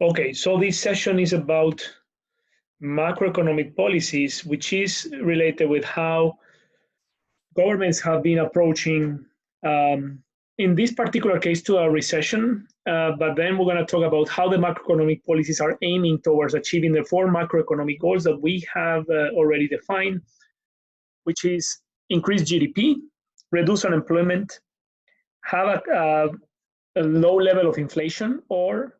Okay, so this session is about macroeconomic policies, which is related with how governments have been approaching, in this particular case, to a recession. But then we're going to talk about how the macroeconomic policies are aiming towards achieving the four macroeconomic goals that we have already defined, which is increase GDP, reduce unemployment, have a low level of inflation or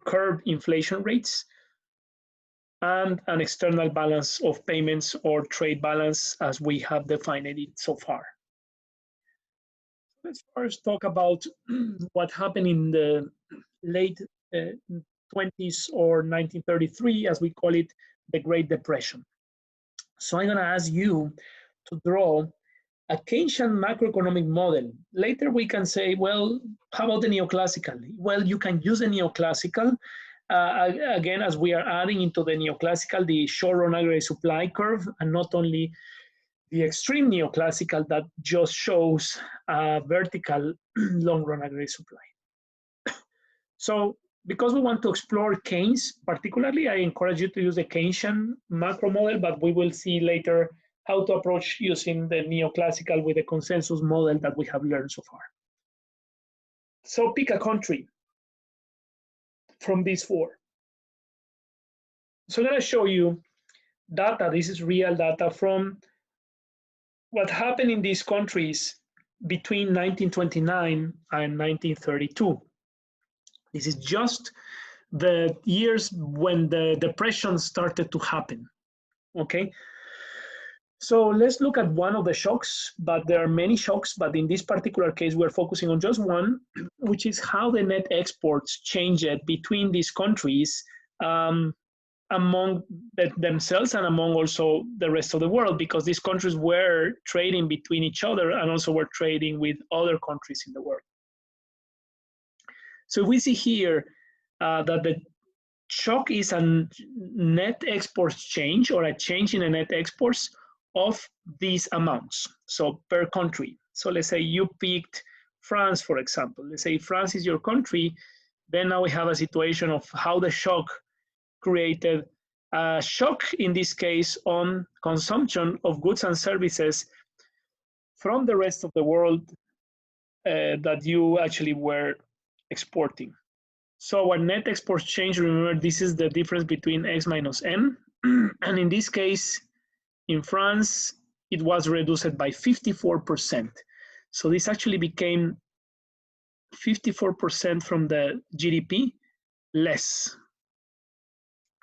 curb inflation rates, and an external balance of payments or trade balance as we have defined it so far. Let's first talk about what happened in the late 20s or 1933, as we call it, the Great Depression. So I'm going to ask you to draw a Keynesian macroeconomic model. Later we can say, well, how about the neoclassical? Well, you can use the neoclassical. Again, as we are adding into the neoclassical, the short-run aggregate supply curve, and not only the extreme neoclassical that just shows a vertical long-run aggregate supply. So because we want to explore Keynes particularly, I encourage you to use the Keynesian macro model, but we will see later how to approach using the neoclassical with the consensus model that we have learned so far. So pick a country from these four. So I'm going to show you data. This is real data from what happened in these countries between 1929 and 1932. This is just the years when the depression started to happen. Okay. So let's look at one of the shocks, but there are many shocks, but in this particular case, we're focusing on just one, which is how the net exports changed between these countries among themselves and among also the rest of the world, because these countries were trading between each other and also were trading with other countries in the world. So we see here that the shock is a net exports change or a change in the net exports of these amounts, so per country. So let's say you picked France, for example. Let's say France is your country. Then now we have a situation of how the shock created a shock, in this case, on consumption of goods and services from the rest of the world that you actually were exporting. So our net exports change, remember, this is the difference between X minus M. And in this case, in France, it was reduced by 54%. So this actually became 54% from the GDP less.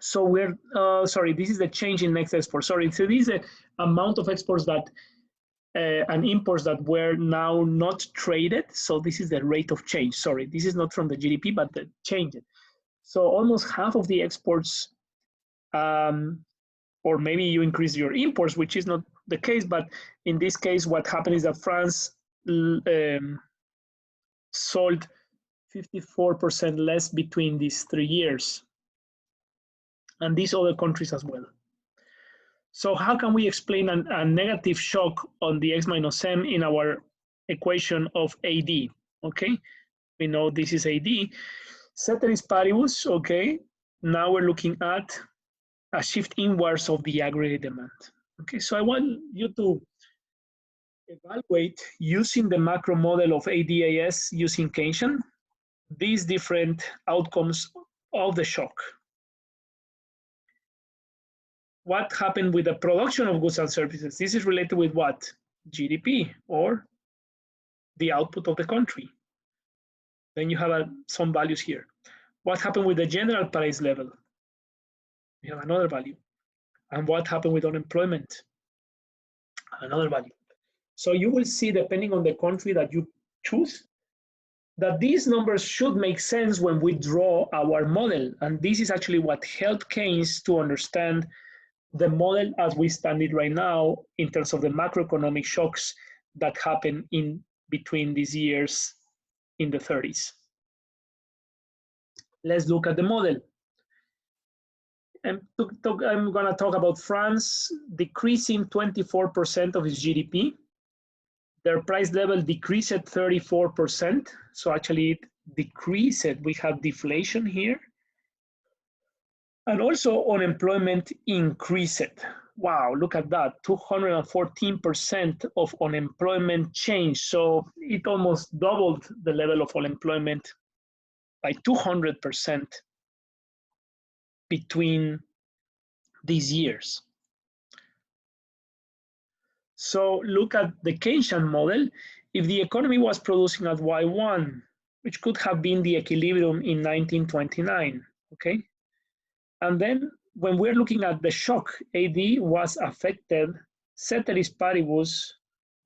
So we're, sorry, this is the change in net export. Sorry, so this is the amount of exports that and imports that were now not traded. So this is the rate of change. Sorry, this is not from the GDP, but the change. So almost half of the exports, or maybe you increase your imports, which is not the case, but in this case, what happened is that France sold 54% less between these 3 years, and these other countries as well. So how can we explain a negative shock on the X minus M in our equation of AD? Okay, we know this is AD. Ceteris paribus, okay, now we're looking at a shift inwards of the aggregate demand. Okay, so I want you to evaluate using the macro model of ADAS using Keynesian, these different outcomes of the shock. What happened with the production of goods and services? This is related with what? GDP, or the output of the country. Then you have some values here. What happened with the general price level? We have another value. And what happened with unemployment? Another value. So you will see, depending on the country that you choose, that these numbers should make sense when we draw our model. And this is actually what helped Keynes to understand the model as we stand it right now in terms of the macroeconomic shocks that happen in between these years in the 30s. Let's look at the model. I'm going to talk about France decreasing 24% of its GDP. Their price level decreased 34%. So actually it decreased. We have deflation here. And also unemployment increased. Wow, look at that, 214% of unemployment change. So it almost doubled the level of unemployment by 200% between these years. So look at the Keynesian model. If the economy was producing at Y1, which could have been the equilibrium in 1929, okay? And then when we're looking at the shock, AD was affected, ceteris paribus,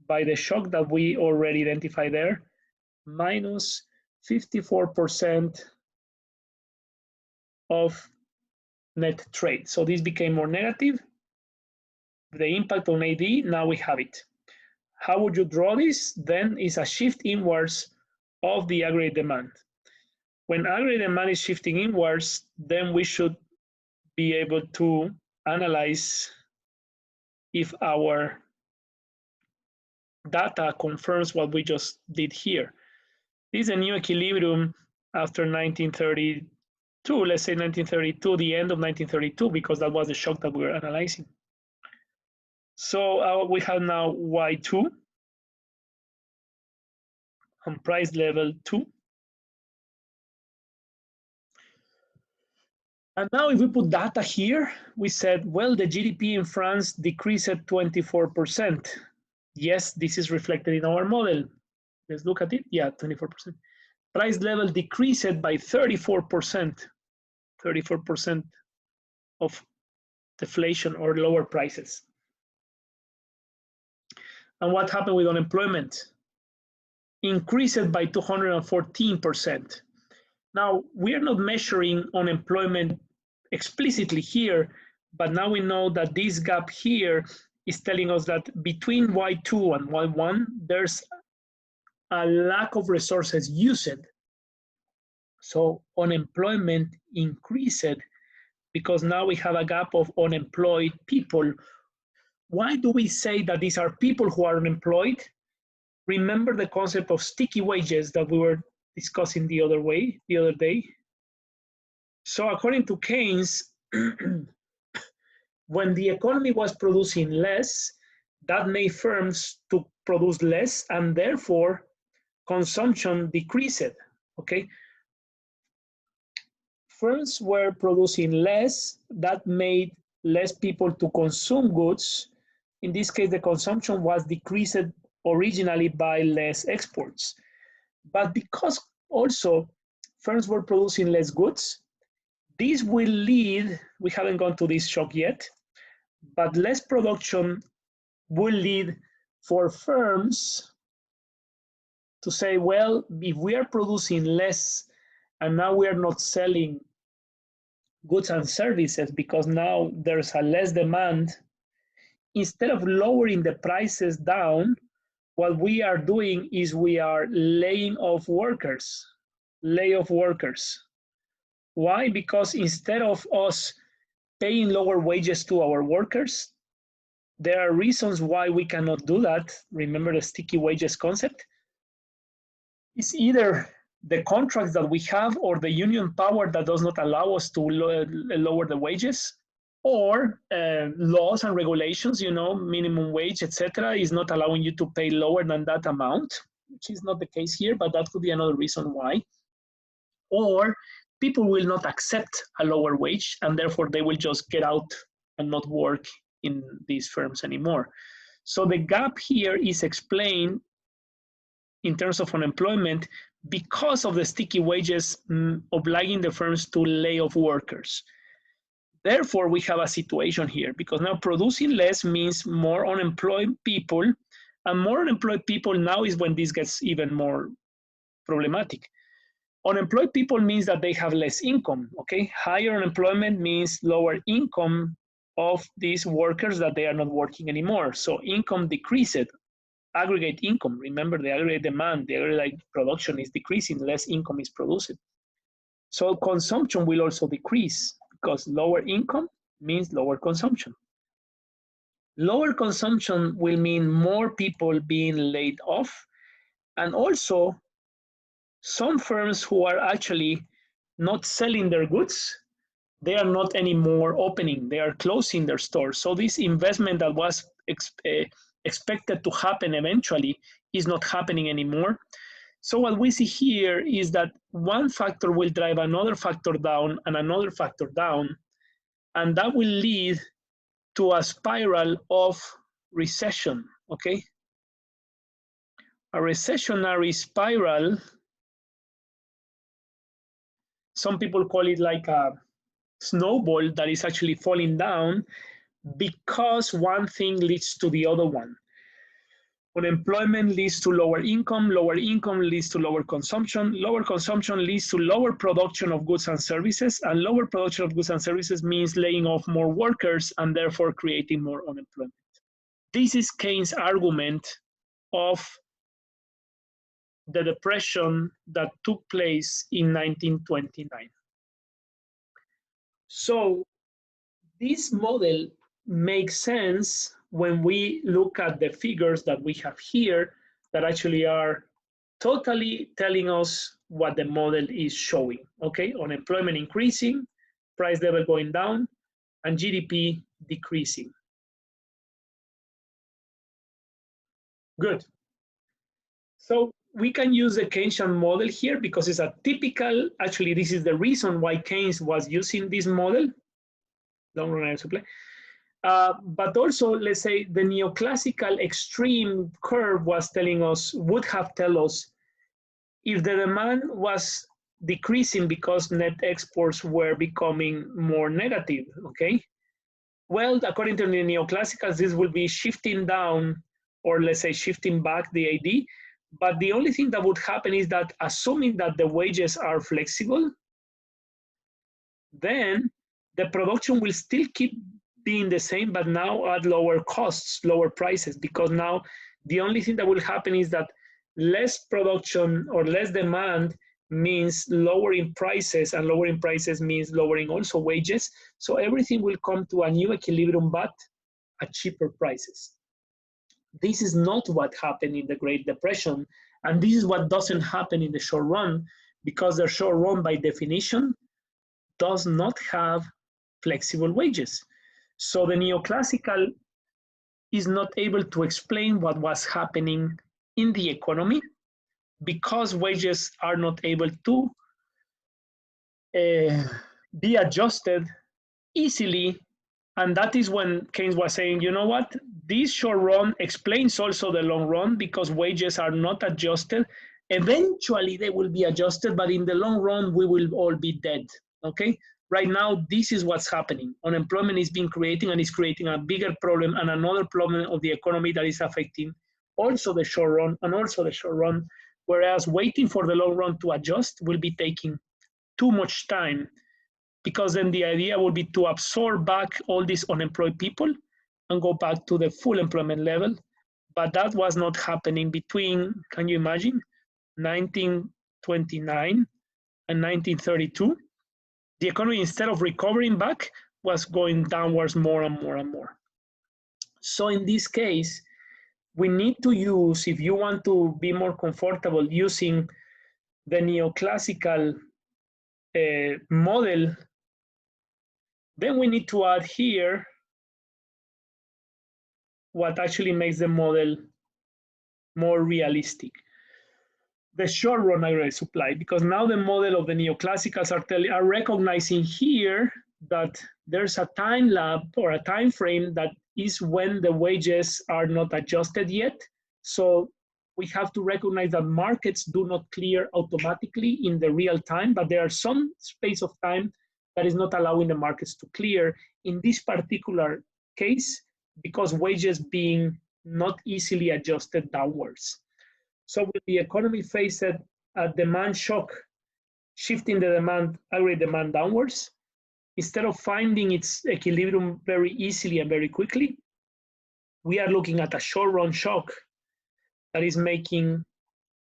by the shock that we already identified there, minus 54% of net trade. So this became more negative. The impact on AD, now we have it. How would you draw this? Then is a shift inwards of the aggregate demand. When aggregate demand is shifting inwards, then we should be able to analyze if our data confirms what we just did here. This is a new equilibrium after 1932, let's say 1932, the end of 1932, because that was the shock that we were analyzing. So we have now Y2 on price level 2. And now if we put data here, we said, well, the GDP in France decreased at 24%. Yes, this is reflected in our model. Let's look at it. Yeah, 24%. Price level decreased by 34%. 34% of deflation or lower prices. And what happened with unemployment? Increased by 214%. Now, we are not measuring unemployment explicitly here, but now we know that this gap here is telling us that between Y2 and Y1, there's a lack of resources used. So unemployment increased because now we have a gap of unemployed people. Why do we say that these are people who are unemployed? Remember the concept of sticky wages that we were discussing the other day. So according to Keynes, when the economy was producing less, that made firms to produce less, and therefore consumption decreased. Okay, firms were producing less, that made less people to consume goods. In this case, the consumption was decreased originally by less exports. But because also firms were producing less goods, this will lead, we haven't gone to this shock yet, but less production will lead for firms to say, well, if we are producing less and now we are not selling goods and services because now there's a less demand, instead of lowering the prices down, what we are doing is we are laying off workers. Why? Because instead of us paying lower wages to our workers, there are reasons why we cannot do that. Remember the sticky wages concept? It's either the contracts that we have or the union power that does not allow us to lower the wages, or laws and regulations, minimum wage, etc., is not allowing you to pay lower than that amount, which is not the case here, but that could be another reason why. Or people will not accept a lower wage, and therefore they will just get out and not work in these firms anymore. So the gap here is explained in terms of unemployment because of the sticky wages obliging the firms to lay off workers. Therefore, we have a situation here because now producing less means more unemployed people, and more unemployed people now is when this gets even more problematic. Unemployed people means that they have less income, okay? Higher unemployment means lower income of these workers that they are not working anymore. So income decreased, aggregate income. Remember the aggregate demand, the aggregate production is decreasing, less income is produced. So consumption will also decrease because lower income means lower consumption. Lower consumption will mean more people being laid off, and also some firms who are actually not selling their goods, they are not anymore opening, they are closing their stores. So this investment that was expected to happen eventually is not happening anymore. So what we see here is that one factor will drive another factor down and another factor down, and that will lead to a spiral of recession, okay? A recessionary spiral, some people call it like a snowball that is actually falling down because one thing leads to the other one. Unemployment leads to lower income leads to lower consumption leads to lower production of goods and services, and lower production of goods and services means laying off more workers and therefore creating more unemployment. This is Keynes' argument of the depression that took place in 1929. So this model makes sense when we look at the figures that we have here that actually are totally telling us what the model is showing, okay? Unemployment increasing, price level going down, and GDP decreasing. Good. So we can use the Keynesian model here because it's a typical, actually this is the reason why Keynes was using this model, long run supply. But also, let's say the neoclassical extreme curve was telling us, would have told us, if the demand was decreasing because net exports were becoming more negative, okay? Well, according to the neoclassicals, this will be shifting down, or let's say shifting back the AD. But the only thing that would happen is that assuming that the wages are flexible, then the production will still keep being the same, but now at lower costs, lower prices, because now the only thing that will happen is that less production or less demand means lowering prices, and lowering prices means lowering also wages. So everything will come to a new equilibrium, but at cheaper prices. This is not what happened in the Great Depression, and this is what doesn't happen in the short run, because the short run, by definition, does not have flexible wages. So the neoclassical is not able to explain what was happening in the economy because wages are not able to be adjusted easily. And that is when Keynes was saying, you know what, this short run explains also the long run because wages are not adjusted. Eventually they will be adjusted, but in the long run, we will all be dead, okay? Right now, this is what's happening. Unemployment is being creating, and is creating a bigger problem and another problem of the economy that is affecting also the short run and also the short run, whereas waiting for the long run to adjust will be taking too much time, because then the idea would be to absorb back all these unemployed people and go back to the full employment level. But that was not happening between, can you imagine, 1929 and 1932. The economy, instead of recovering back, was going downwards more and more and more. So in this case, we need to use, if you want to be more comfortable using the neoclassical model, then we need to add here what actually makes the model more realistic. The short run aggregate supply, because now the model of the neoclassicals are recognizing here that there's a time lap or a time frame that is when the wages are not adjusted yet. So we have to recognize that markets do not clear automatically in the real time, but there are some space of time that is not allowing the markets to clear in this particular case, because wages being not easily adjusted downwards. So with the economy faced a demand shock, shifting the demand, aggregate demand downwards, instead of finding its equilibrium very easily and very quickly, we are looking at a short run shock that is making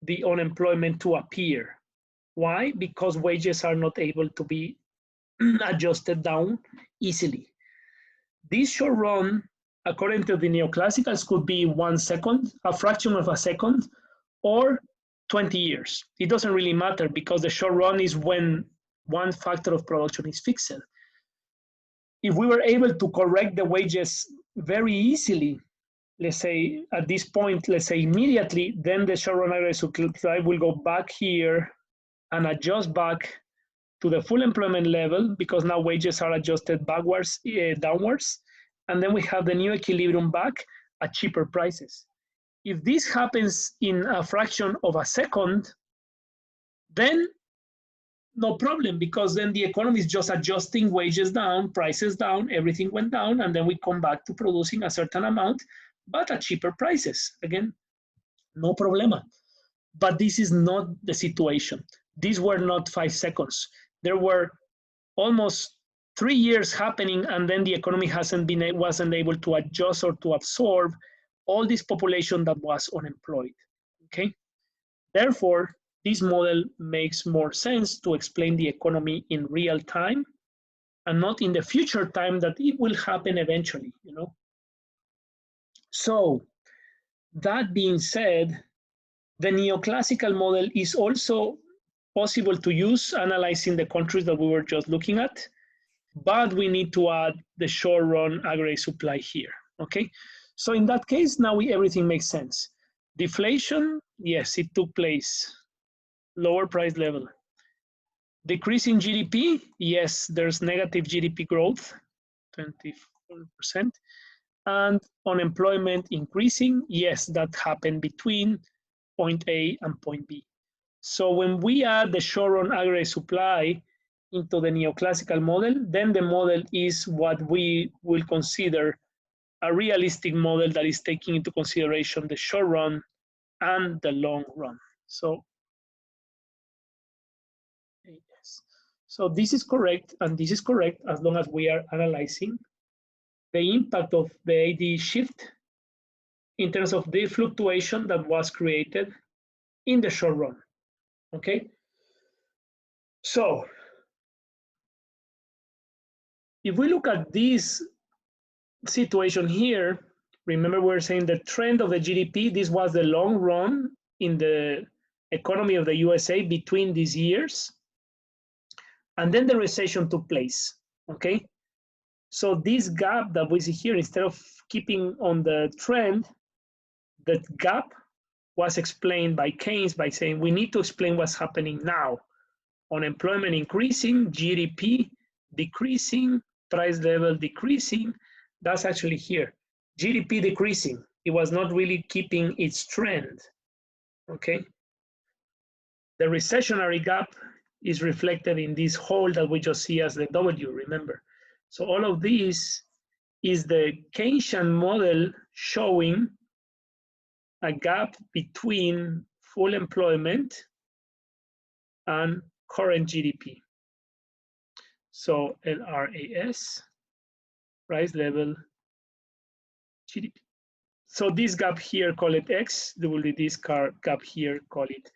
the unemployment to appear. Why? Because wages are not able to be adjusted down easily. This short run, according to the neoclassicals, could be 1 second, a fraction of a second, or 20 years. It doesn't really matter, because the short run is when one factor of production is fixed. if we were able to correct the wages very easily, let's say at this point, let's say immediately, then the short-run aggregate supply will go back here and adjust back to the full employment level, because now wages are adjusted backwards, downwards, and then we have the new equilibrium back at cheaper prices. If this happens in a fraction of a second, then no problem, because then the economy is just adjusting wages down, prices down, everything went down, and then we come back to producing a certain amount, but at cheaper prices. Again, no problema. But this is not the situation. These were not 5 seconds. There were almost 3 years happening, and then the economy wasn't able to adjust or to absorb all this population that was unemployed. Okay, therefore, this model makes more sense to explain the economy in real time and not in the future time that it will happen eventually, you know. So that being said, the neoclassical model is also possible to use analyzing the countries that we were just looking at, but we need to add the short-run aggregate supply here, okay? So in that case, now everything makes sense. Deflation, yes, it took place. Lower price level. Decrease in GDP, yes, there's negative GDP growth, 24%. And unemployment increasing, yes, that happened between point A and point B. So when we add the short-run aggregate supply into the neoclassical model, then the model is what we will consider a realistic model that is taking into consideration the short run and the long run. So yes. So this is correct, and this is correct as long as we are analyzing the impact of the AD shift in terms of the fluctuation that was created in the short run. Okay. So if we look at this situation here, remember we're saying the trend of the GDP, this was the long run in the economy of the USA between these years. And then the recession took place, okay? So this gap that we see here, instead of keeping on the trend, that gap was explained by Keynes by saying we need to explain what's happening now. Unemployment increasing, GDP decreasing, price level decreasing. That's actually here. GDP decreasing. It was not really keeping its trend, okay? The recessionary gap is reflected in this hole that we just see as the W, remember. So all of this is the Keynesian model showing a gap between full employment and current GDP. So LRAS, price level, GDP. So this gap here, call it X. There will be this gap here, call it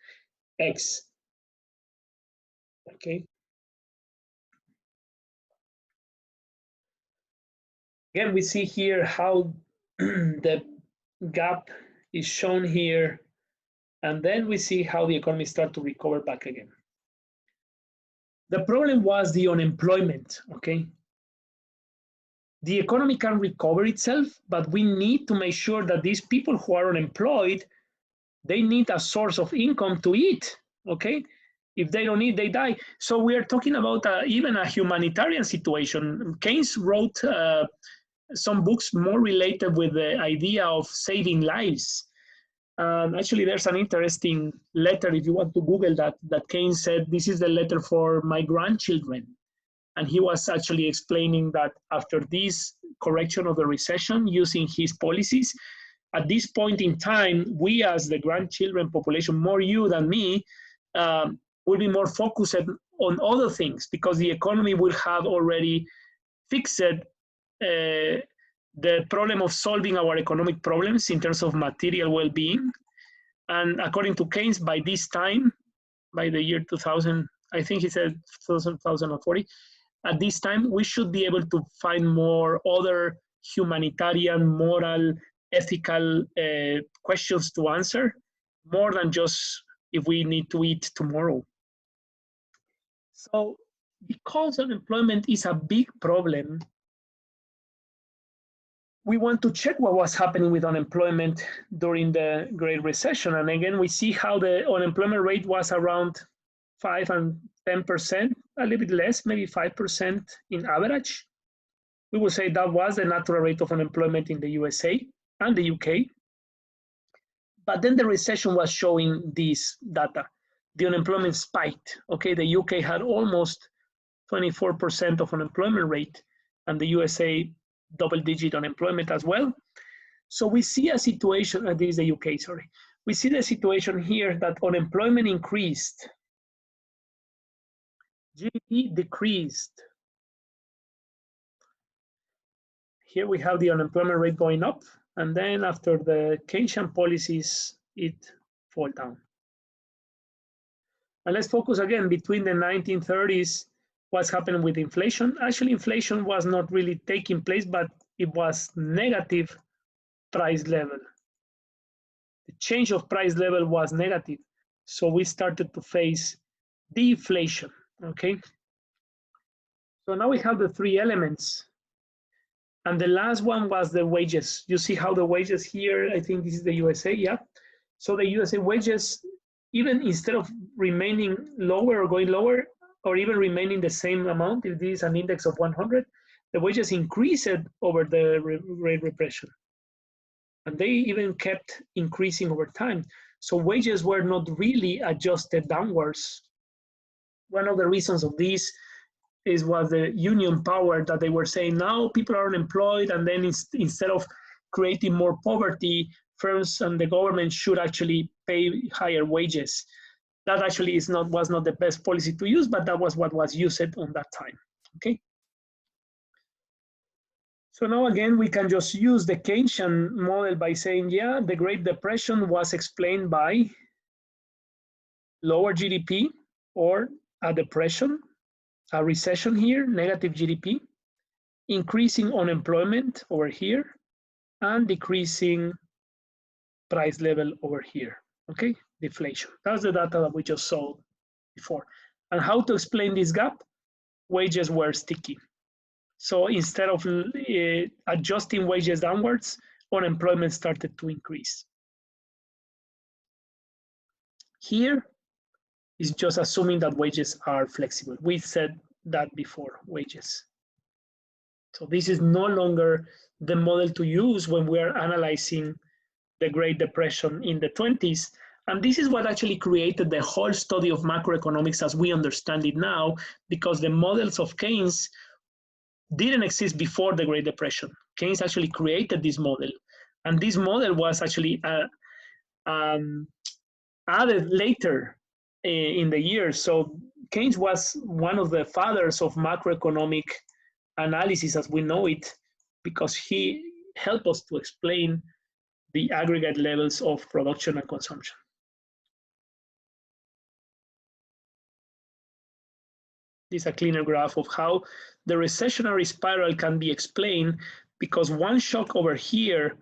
X. Okay. Again, we see here how the gap is shown here, and then we see how the economy starts to recover back again. The problem was the unemployment, okay? The economy can recover itself, but we need to make sure that these people who are unemployed, they need a source of income to eat, okay? If they don't eat, they die. So we are talking about even a humanitarian situation. Keynes wrote some books more related with the idea of saving lives. Actually, there's an interesting letter, if you want to Google that Keynes said, this is the letter for my grandchildren. And he was actually explaining that after this correction of the recession, using his policies, at this point in time, we as the grandchildren population, more you than me, will be more focused on other things, because the economy will have already fixed the problem of solving our economic problems in terms of material well-being. And according to Keynes, by this time, by the year 2000, I think he said 2040, at this time, we should be able to find more other humanitarian, moral, ethical questions to answer, more than just if we need to eat tomorrow. So because unemployment is a big problem, we want to check what was happening with unemployment during the Great Recession. And again, we see how the unemployment rate was around 5 and 10%, a little bit less, maybe 5% in average. We would say that was the natural rate of unemployment in the USA and the UK. But then the recession was showing this data. The unemployment spiked. Okay, the UK had almost 24% of unemployment rate, and the USA double-digit unemployment as well. So we see a situation, this is the UK, sorry. We see the situation here that unemployment increased, GDP decreased. Here we have the unemployment rate going up, and then after the Keynesian policies, it fall down. And let's focus again between the 1930s, what's happening with inflation. Actually, inflation was not really taking place, but it was negative price level. The change of price level was negative. So we started to face deflation, okay? So now we have the three elements. And the last one was the wages. You see how the wages here, I think this is the USA, yeah? So the USA wages, even instead of remaining lower or going lower, or even remaining the same amount, if this is an index of 100, the wages increased over the Great Depression. And they even kept increasing over time. So wages were not really adjusted downwards. One of the reasons of this was the union power, that they were saying now people are unemployed, and then instead of creating more poverty, firms and the government should actually pay higher wages. That actually was not the best policy to use, but that was what was used on that time. Okay. So now again, we can just use the Keynesian model by saying, yeah, the Great Depression was explained by lower GDP or a depression, a recession here, negative GDP, increasing unemployment over here, and decreasing price level over here, okay? Deflation. That's the data that we just saw before. And how to explain this gap? Wages were sticky. So instead of adjusting wages downwards, unemployment started to increase. Here is just assuming that wages are flexible. We said that before, wages. So this is no longer the model to use when we are analyzing the Great Depression in the 20s. And this is what actually created the whole study of macroeconomics as we understand it now, because the models of Keynes didn't exist before the Great Depression. Keynes actually created this model. And this model was actually added later in the years. So Keynes was one of the fathers of macroeconomic analysis as we know it, because he helped us to explain the aggregate levels of production and consumption. This is a cleaner graph of how the recessionary spiral can be explained, because one shock over here,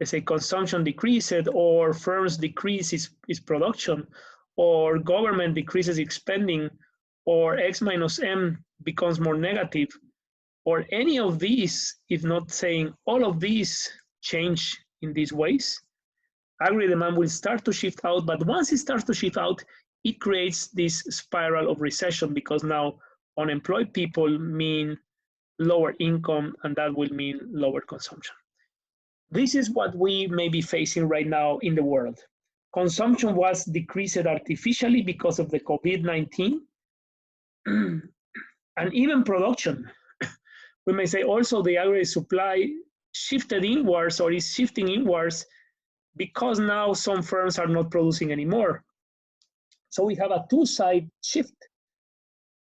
let's say consumption decreases, or firms decrease its production, or government decreases its spending, or X minus M becomes more negative, or any of these, if not saying all of these change in these ways, aggregate demand will start to shift out. But once it starts to shift out, it creates this spiral of recession, because now unemployed people mean lower income, and that will mean lower consumption. This is what we may be facing right now in the world. Consumption was decreased artificially because of the COVID-19, and even production. We may say also the aggregate supply shifted inwards, or is shifting inwards, because now some firms are not producing anymore. So we have a two-side shift.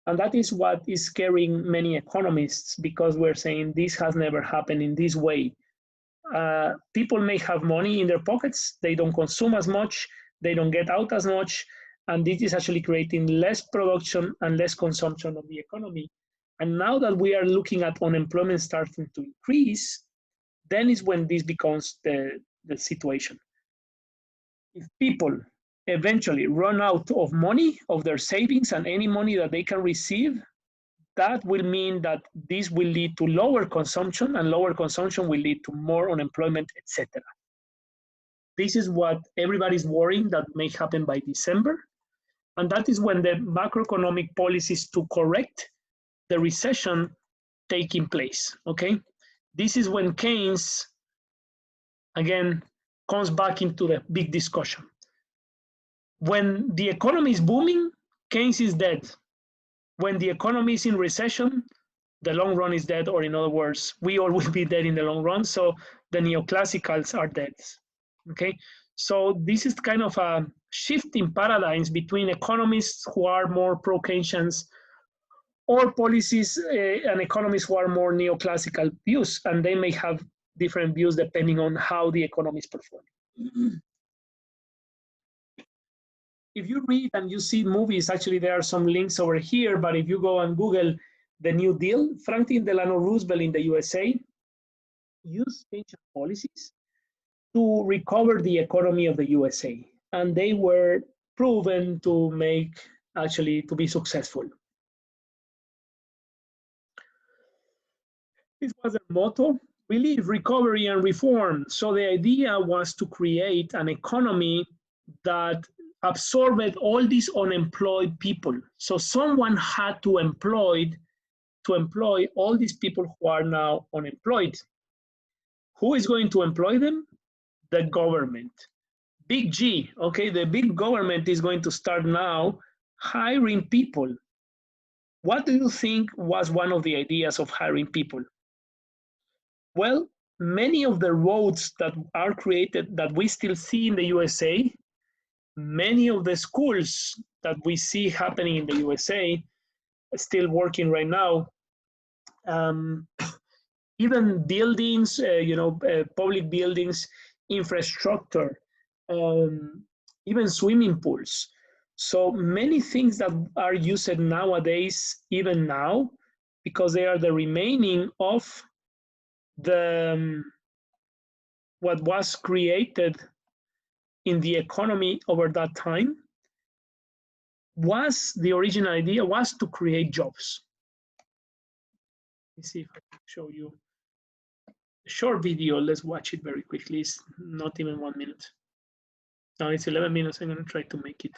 And that is what is scaring many economists, because we're saying this has never happened in this way. People may have money in their pockets, they don't consume as much, they don't get out as much, and this is actually creating less production and less consumption of the economy. And now that we are looking at unemployment starting to increase, then is when this becomes the situation. If people eventually run out of money, of their savings and any money that they can receive, that will mean that this will lead to lower consumption, and lower consumption will lead to more unemployment, etc. This is what everybody's worrying that may happen by December. And that is when the macroeconomic policies to correct the recession taking place. Okay, this is when Keynes again comes back into the big discussion. When the economy is booming, Keynes is dead. When the economy is in recession, the long run is dead, or in other words, we all will be dead in the long run. So the neoclassicals are dead. Okay, so this is kind of a shift in paradigms between economists who are more pro-Keynesians or policies and economists who are more neoclassical views, and they may have different views depending on how the economy is performing. If you read and you see movies, actually there are some links over here, but if you go and Google the New Deal, Franklin Delano Roosevelt in the USA used Keynesian policies to recover the economy of the USA, and they were proven to be successful. This was their motto: relief, recovery, and reform. So the idea was to create an economy that absorbed all these unemployed people. So someone had to employ all these people who are now unemployed. Who is going to employ them? The government. Big G, okay, the big government is going to start now hiring people. What do you think was one of the ideas of hiring people? Well, many of the roads that are created that we still see in the USA, many of the schools that we see happening in the USA, still working right now, even buildings, public buildings, infrastructure, even swimming pools. So many things that are used nowadays, even now, because they are the remaining of the what was created in the economy over that time, was the original idea was to create jobs. Let me see if I can show you a short video. Let's watch it very quickly. It's not even 1 minute. No, it's 11 minutes. I'm going to try to make it.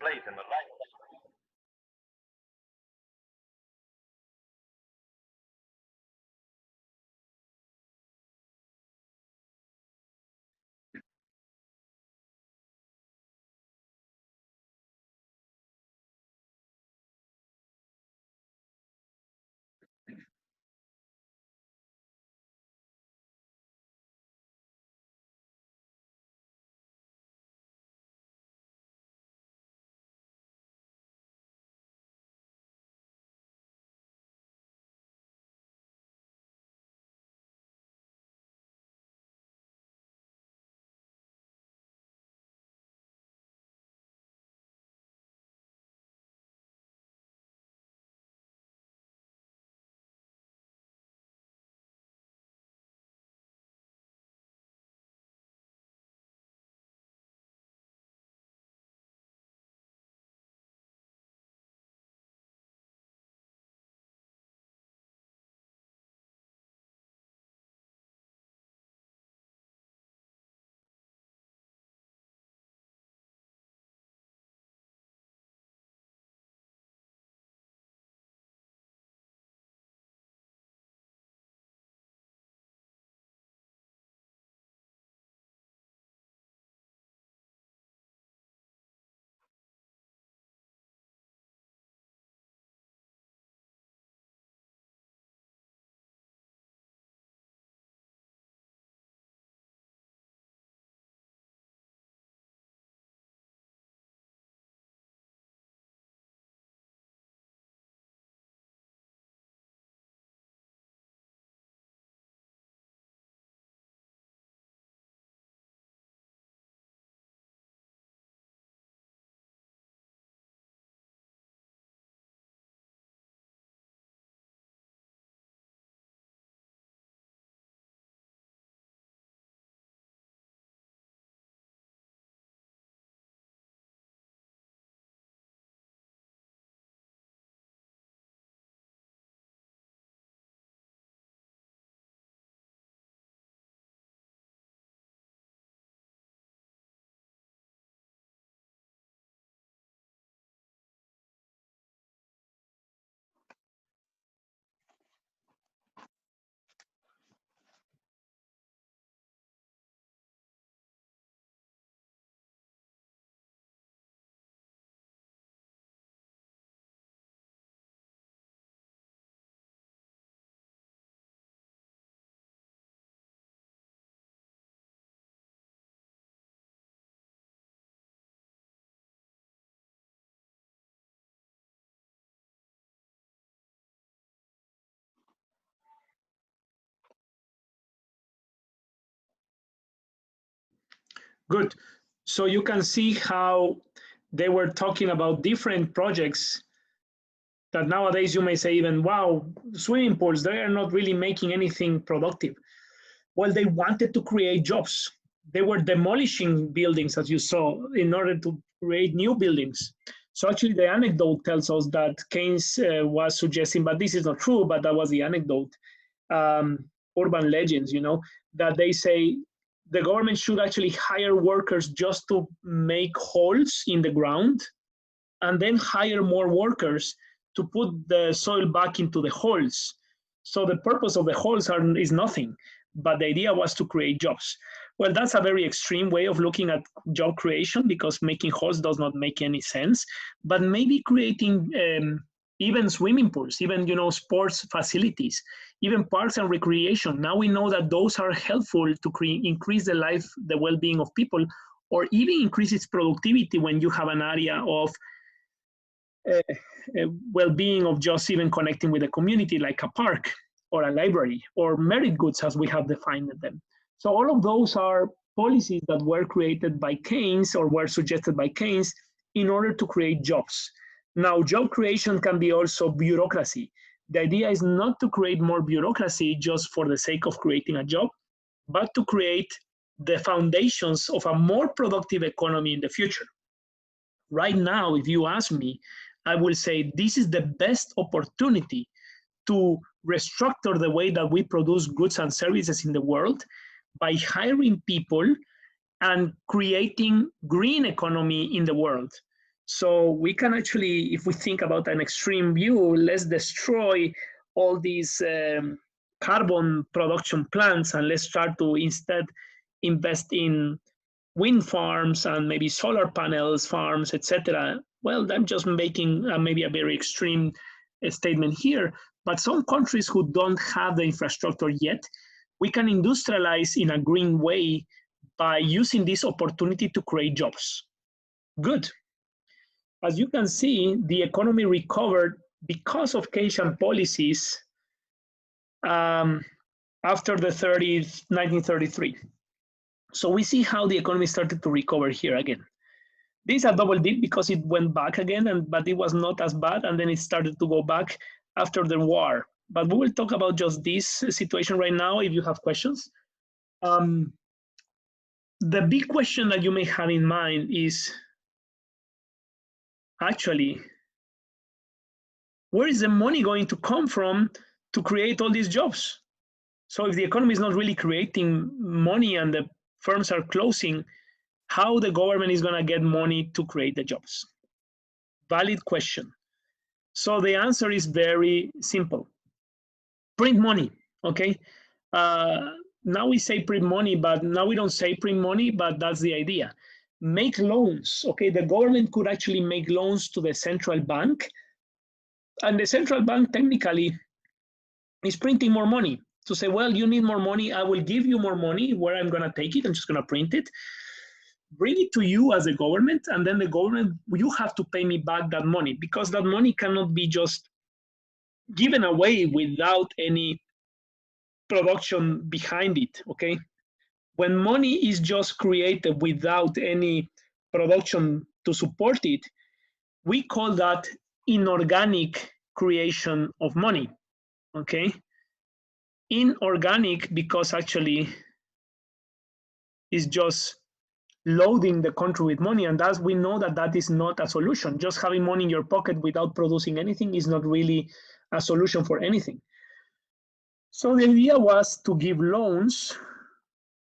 Place in the light. Good. So you can see how they were talking about different projects that nowadays you may say even, wow, swimming pools, they are not really making anything productive. Well, they wanted to create jobs. They were demolishing buildings, as you saw, in order to create new buildings. So actually, the anecdote tells us that Keynes was suggesting, but this is not true, but that was the anecdote, um, urban legends, that they say the government should actually hire workers just to make holes in the ground and then hire more workers to put the soil back into the holes. So the purpose of the holes is nothing, but the idea was to create jobs. Well, that's a very extreme way of looking at job creation because making holes does not make any sense. But maybe creating even swimming pools, even sports facilities, even parks and recreation. Now we know that those are helpful to increase the well-being of people, or even increase its productivity when you have an area of uh, well-being of just even connecting with the community, like a park or a library or merit goods as we have defined them. So all of those are policies that were created by Keynes or were suggested by Keynes in order to create jobs. Now, job creation can be also bureaucracy. The idea is not to create more bureaucracy just for the sake of creating a job, but to create the foundations of a more productive economy in the future. Right now, if you ask me, I will say this is the best opportunity to restructure the way that we produce goods and services in the world by hiring people and creating green economy in the world. So we can actually, if we think about an extreme view, let's destroy all these carbon production plants and let's start to instead invest in wind farms and maybe solar panels farms, etc. Well, I'm just making maybe a very extreme statement here, but some countries who don't have the infrastructure yet, we can industrialize in a green way by using this opportunity to create jobs. Good. As you can see, the economy recovered because of Keynesian policies after the 1933. So we see how the economy started to recover here again. This is a double dip because it went back again, but it was not as bad, and then it started to go back after the war. But we will talk about just this situation right now if you have questions. The big question that you may have in mind is actually, where is the money going to come from to create all these jobs? So if the economy is not really creating money and the firms are closing, how the government is going to get money to create the jobs? Valid question. So the answer is very simple. Print money, okay? Now we say print money, but now we don't say print money, but that's the idea. Make loans, okay? The government could actually make loans to the central bank, and the central bank technically is printing more money. To say, well, you need more money, I will give you more money. Where I'm going to take it, I'm just going to print it, bring it to you as a government, and then the government, you have to pay me back that money, because that money cannot be just given away without any production behind it, okay? When money is just created without any production to support it, we call that inorganic creation of money, okay? Inorganic because actually is just loading the country with money, and thus we know that that is not a solution. Just having money in your pocket without producing anything is not really a solution for anything. So the idea was to give loans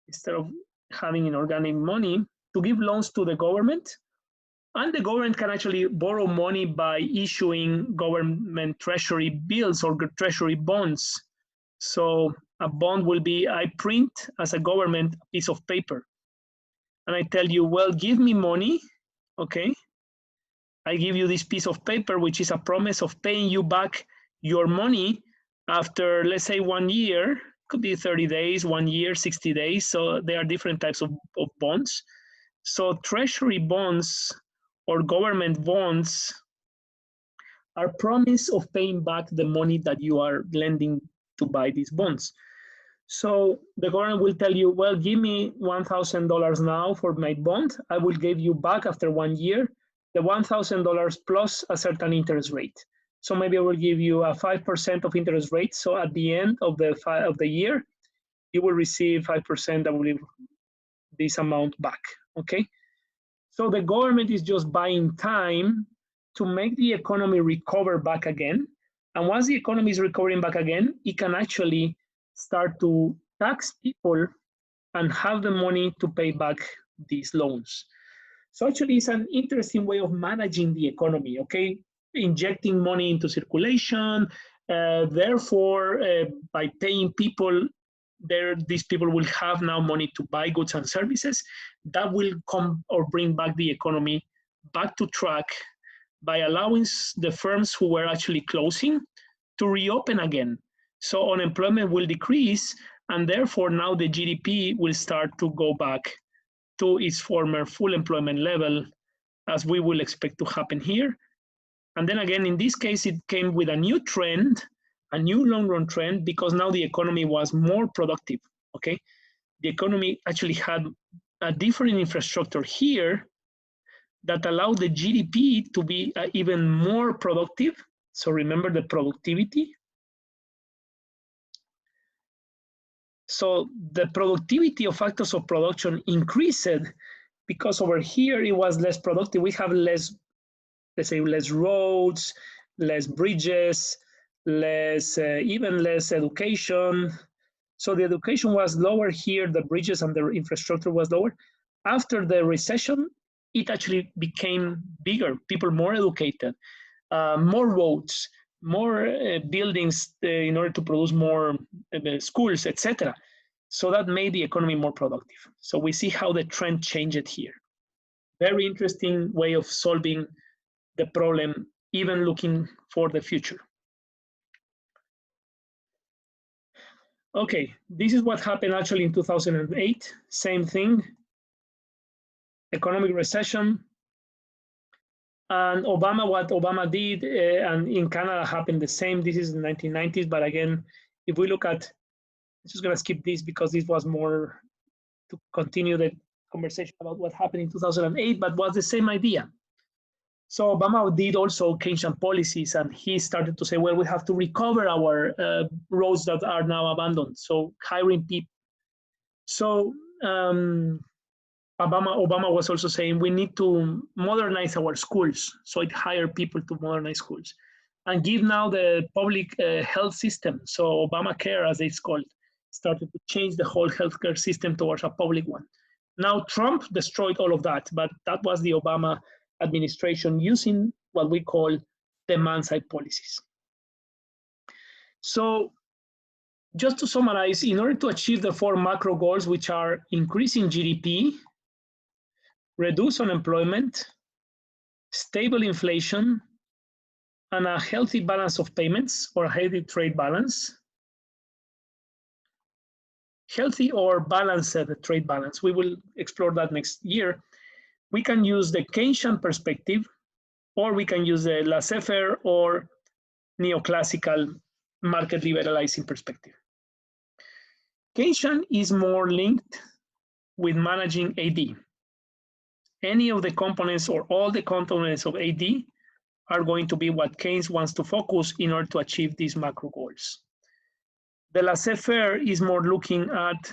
instead of having inorganic money, to give loans to the government, and the government can actually borrow money by issuing government treasury bills or treasury bonds. So a bond will be, I print as a government a piece of paper, and I tell you, well, give me money, okay? I give you this piece of paper, which is a promise of paying you back your money after, let's say, 1 year. Could be 30 days, 1 year, 60 days. So there are different types of bonds. So treasury bonds or government bonds are promise of paying back the money that you are lending to buy these bonds. So the government will tell you, well, give me $1,000 now for my bond. I will give you back after 1 year the $1,000 plus a certain interest rate. So maybe I will give you a 5% of interest rate. So at the end of the year, you will receive 5%, that will leave this amount back, okay? So the government is just buying time to make the economy recover back again. And once the economy is recovering back again, it can actually start to tax people and have the money to pay back these loans. So actually it's an interesting way of managing the economy, okay? Injecting money into circulation, therefore by paying people, these people will have now money to buy goods and services. That will come or bring back the economy back to track by allowing the firms who were actually closing to reopen again. So unemployment will decrease, and therefore now the GDP will start to go back to its former full employment level, as we will expect to happen here. And then again, in this case, it came with a new trend, a new long-run trend, because now the economy was more productive, okay? The economy actually had a different infrastructure here that allowed the GDP to be even more productive. So remember the productivity. So the productivity of factors of production increased because over here it was less productive. We have less, let's say, less roads, less bridges, even less education. So the education was lower here, the bridges and the infrastructure was lower. After the recession, it actually became bigger, people more educated, more roads, more buildings in order to produce more schools, etc. So that made the economy more productive. So we see how the trend changed here. Very interesting way of solving the problem, even looking for the future. Okay, this is what happened actually in 2008. Same thing, economic recession. And Obama, what Obama did, and in Canada happened the same. This is the 1990s, but again, if we look at, I'm just gonna skip this because this was more to continue the conversation about what happened in 2008, but was the same idea. So Obama did also Keynesian policies, and he started to say, well, we have to recover our roads that are now abandoned. So hiring people. So Obama was also saying we need to modernize our schools. So it hired people to modernize schools and give now the public health system. So Obamacare, as it's called, started to change the whole healthcare system towards a public one. Now Trump destroyed all of that, but that was the Obama administration using what we call demand side policies. So just to summarize, in order to achieve the 4 macro goals, which are increasing GDP, reduce unemployment, stable inflation, and a healthy balance of payments or a healthy trade balance, healthy or balanced trade balance. We will explore that next year. We can use the Keynesian perspective, or we can use the laissez-faire or neoclassical market liberalizing perspective. Keynesian is more linked with managing AD. Any of the components or all the components of AD are going to be what Keynes wants to focus in order to achieve these macro goals. The laissez-faire is more looking at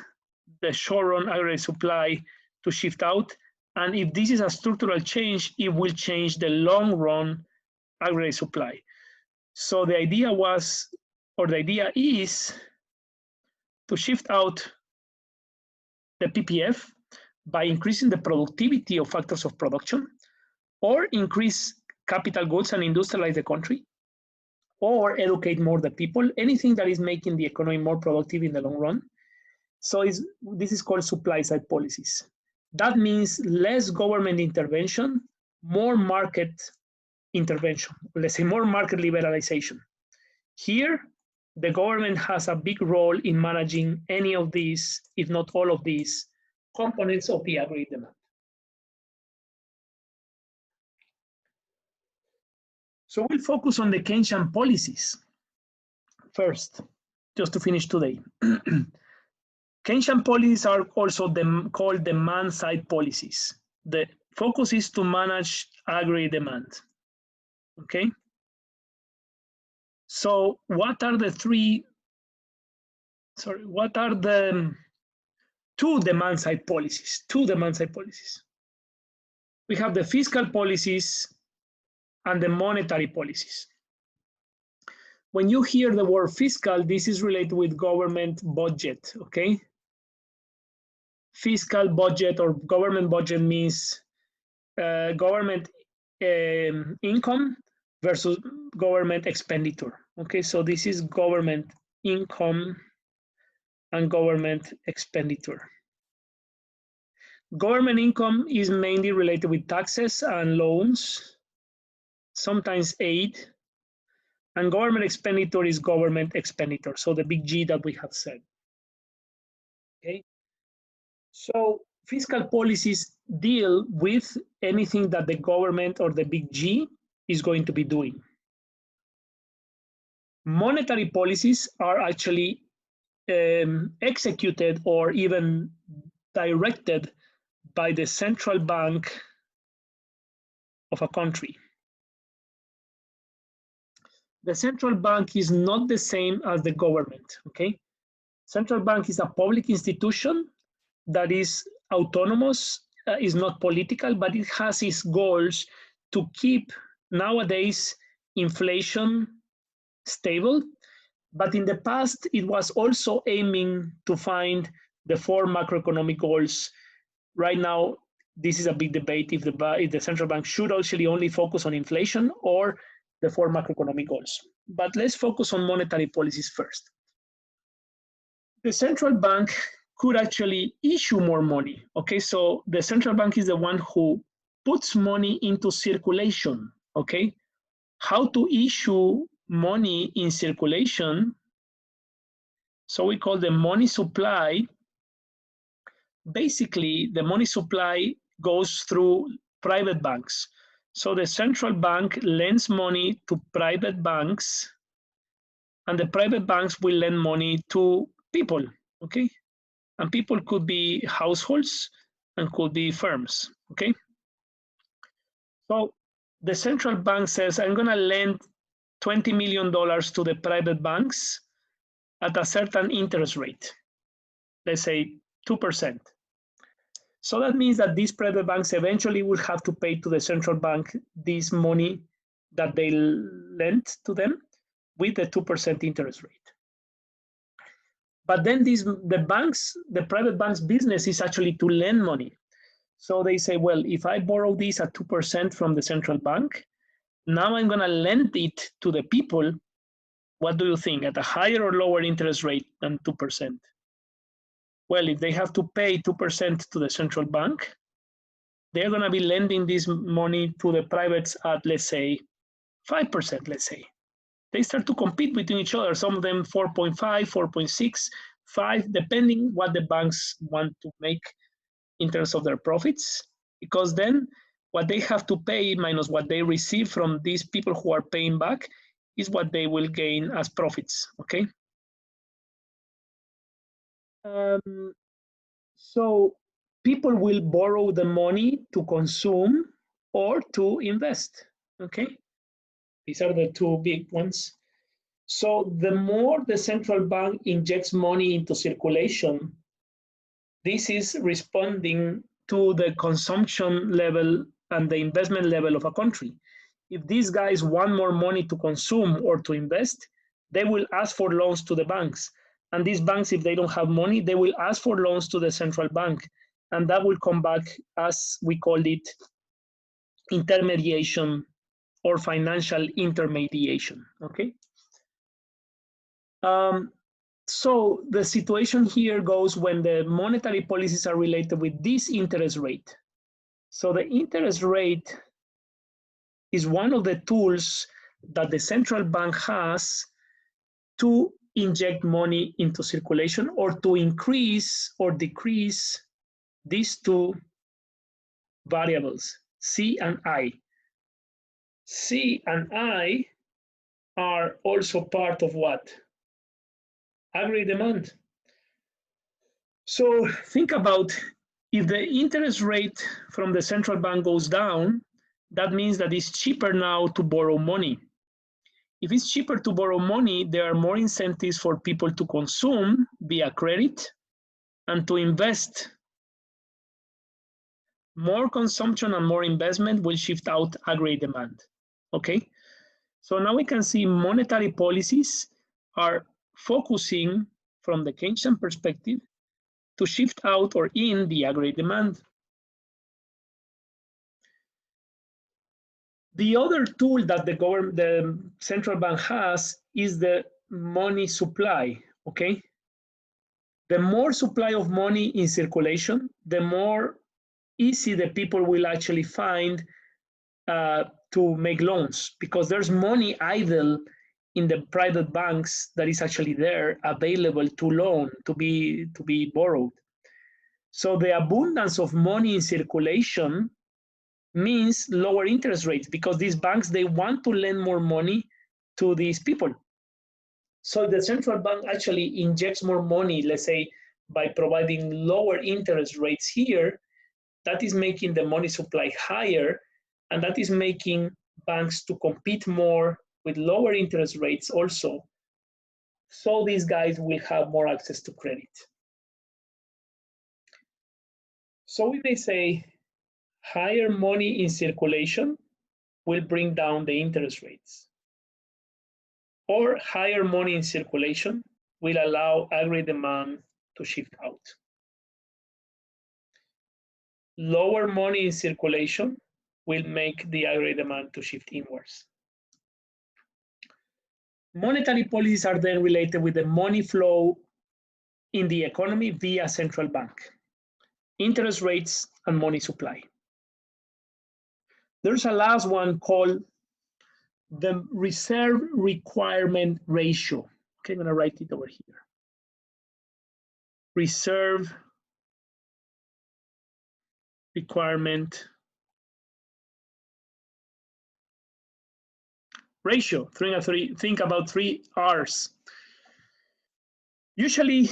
the short-run aggregate supply to shift out. And if this is a structural change, it will change the long-run aggregate supply. So the idea was, or the idea is, to shift out the PPF by increasing the productivity of factors of production, or increase capital goods and industrialize the country, or educate more the people, anything that is making the economy more productive in the long run. So this is called supply side policies. That means less government intervention, more market intervention, let's say more market liberalization. Here, the government has a big role in managing any of these, if not all of these, components of the aggregate demand. So we'll focus on the Keynesian policies first, just to finish today. Keynesian policies are also called demand side policies. The focus is to manage aggregate demand. Okay. So what are the two demand side policies? We have the fiscal policies and the monetary policies. When you hear the word fiscal, this is related with government budget, okay? Fiscal budget or government budget means government income versus government expenditure, okay? So this is government income and government expenditure. Government income is mainly related with taxes and loans, sometimes aid, and government expenditure is government expenditure, so the big G that we have said. Okay, so fiscal policies deal with anything that the government or the big G is going to be doing. Monetary policies are actually executed or even directed by the central bank of a country. The central bank is not the same as the government, okay? Central bank is a public institution that is autonomous, is not political, but it has its goals to keep nowadays inflation stable. But in the past, it was also aiming to find the 4 macroeconomic goals. Right now, this is a big debate if the central bank should actually only focus on inflation or the 4 macroeconomic goals. But let's focus on monetary policies first. The central bank could actually issue more money. Okay, so the central bank is the one who puts money into circulation. Okay, how to issue money in circulation? So we call the money supply. Basically, the money supply goes through private banks. So the central bank lends money to private banks, and the private banks will lend money to people, okay? And people could be households and could be firms, okay? So the central bank says, I'm gonna lend $20 million to the private banks at a certain interest rate, let's say 2%. So that means that these private banks eventually will have to pay to the central bank this money that they lent to them with the 2% interest rate. But then the private bank's business is actually to lend money. So they say, well, if I borrow this at 2% from the central bank, now I'm gonna lend it to the people. What do you think, at a higher or lower interest rate than 2%? Well, if they have to pay 2% to the central bank, they're gonna be lending this money to the privates at, let's say, 5%, let's say. They start to compete between each other. Some of them 4.5, 4.6, 5, depending what the banks want to make in terms of their profits. Because then what they have to pay minus what they receive from these people who are paying back is what they will gain as profits, okay? So people will borrow the money to consume or to invest, okay? These are the two big ones. So the more the central bank injects money into circulation, this is responding to the consumption level and the investment level of a country. If these guys want more money to consume or to invest, they will ask for loans to the banks. And these banks, if they don't have money, they will ask for loans to the central bank. And that will come back, as we call it, intermediation or financial intermediation, okay? So the situation here goes when the monetary policies are related with this interest rate. So the interest rate is one of the tools that the central bank has to inject money into circulation or to increase or decrease these two variables, C and I. C and I are also part of what? Aggregate demand. So think about, if the interest rate from the central bank goes down, that means that it's cheaper now to borrow money. If it's cheaper to borrow money, there are more incentives for people to consume via credit and to invest. More consumption and more investment will shift out aggregate demand. Okay, so now we can see monetary policies are focusing from the Keynesian perspective to shift out or in the aggregate demand. The other tool that the central bank has is the money supply. Okay, the more supply of money in circulation, the more easy the people will actually find to make loans, because there's money idle in the private banks that is actually there available to loan, to be borrowed. So the abundance of money in circulation means lower interest rates, because these banks, they want to lend more money to these people. So the central bank actually injects more money, let's say, by providing lower interest rates here, that is making the money supply higher, and that is making banks to compete more with lower interest rates also. So these guys will have more access to credit. So we may say higher money in circulation will bring down the interest rates, or higher money in circulation will allow aggregate demand to shift out. Lower money in circulation will make the aggregate demand to shift inwards. Monetary policies are then related with the money flow in the economy via central bank, interest rates, and money supply. There's a last one called the reserve requirement ratio. Okay, I'm going to write it over here. Reserve requirement ratio. Think about 3 R's. Usually,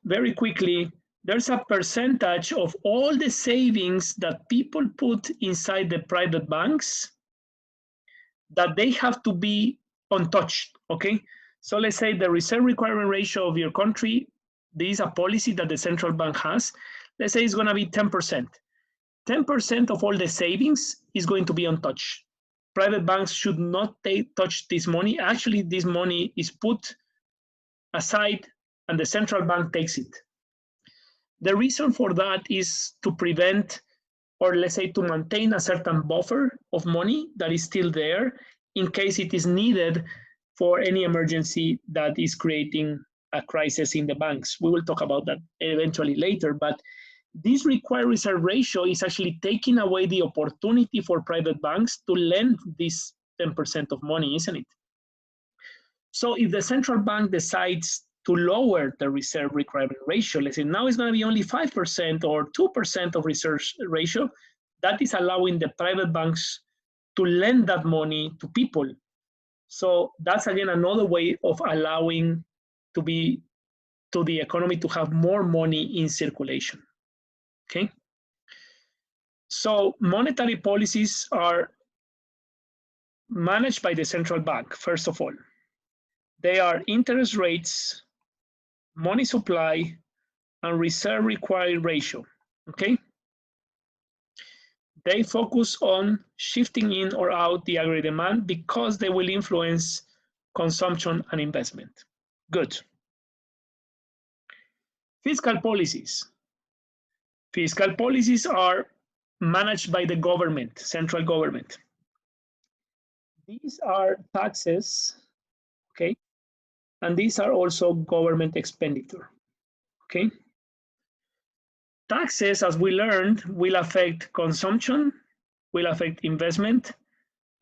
very quickly, there's a percentage of all the savings that people put inside the private banks that they have to be untouched. Okay, so let's say the reserve requirement ratio of your country, this is a policy that the central bank has. Let's say it's going to be 10%. 10% of all the savings is going to be untouched. Private banks should not touch this money. Actually, this money is put aside and the central bank takes it. The reason for that is to prevent, or let's say to maintain a certain buffer of money that is still there in case it is needed for any emergency that is creating a crisis in the banks. We will talk about that eventually later, but this required reserve ratio is actually taking away the opportunity for private banks to lend this 10% of money, isn't it? So if the central bank decides to lower the reserve requirement ratio, let's say now it's going to be only 5% or 2% of reserve ratio, that is allowing the private banks to lend that money to people. So that's again another way of allowing to the economy to have more money in circulation. Okay. So monetary policies are managed by the central bank, first of all. They are interest rates, money supply, and reserve required ratio. Okay. They focus on shifting in or out the aggregate demand because they will influence consumption and investment. Good. Fiscal policies. Fiscal policies are managed by the government, central government. These are taxes, okay? And these are also government expenditure, okay? Taxes, as we learned, will affect consumption, will affect investment,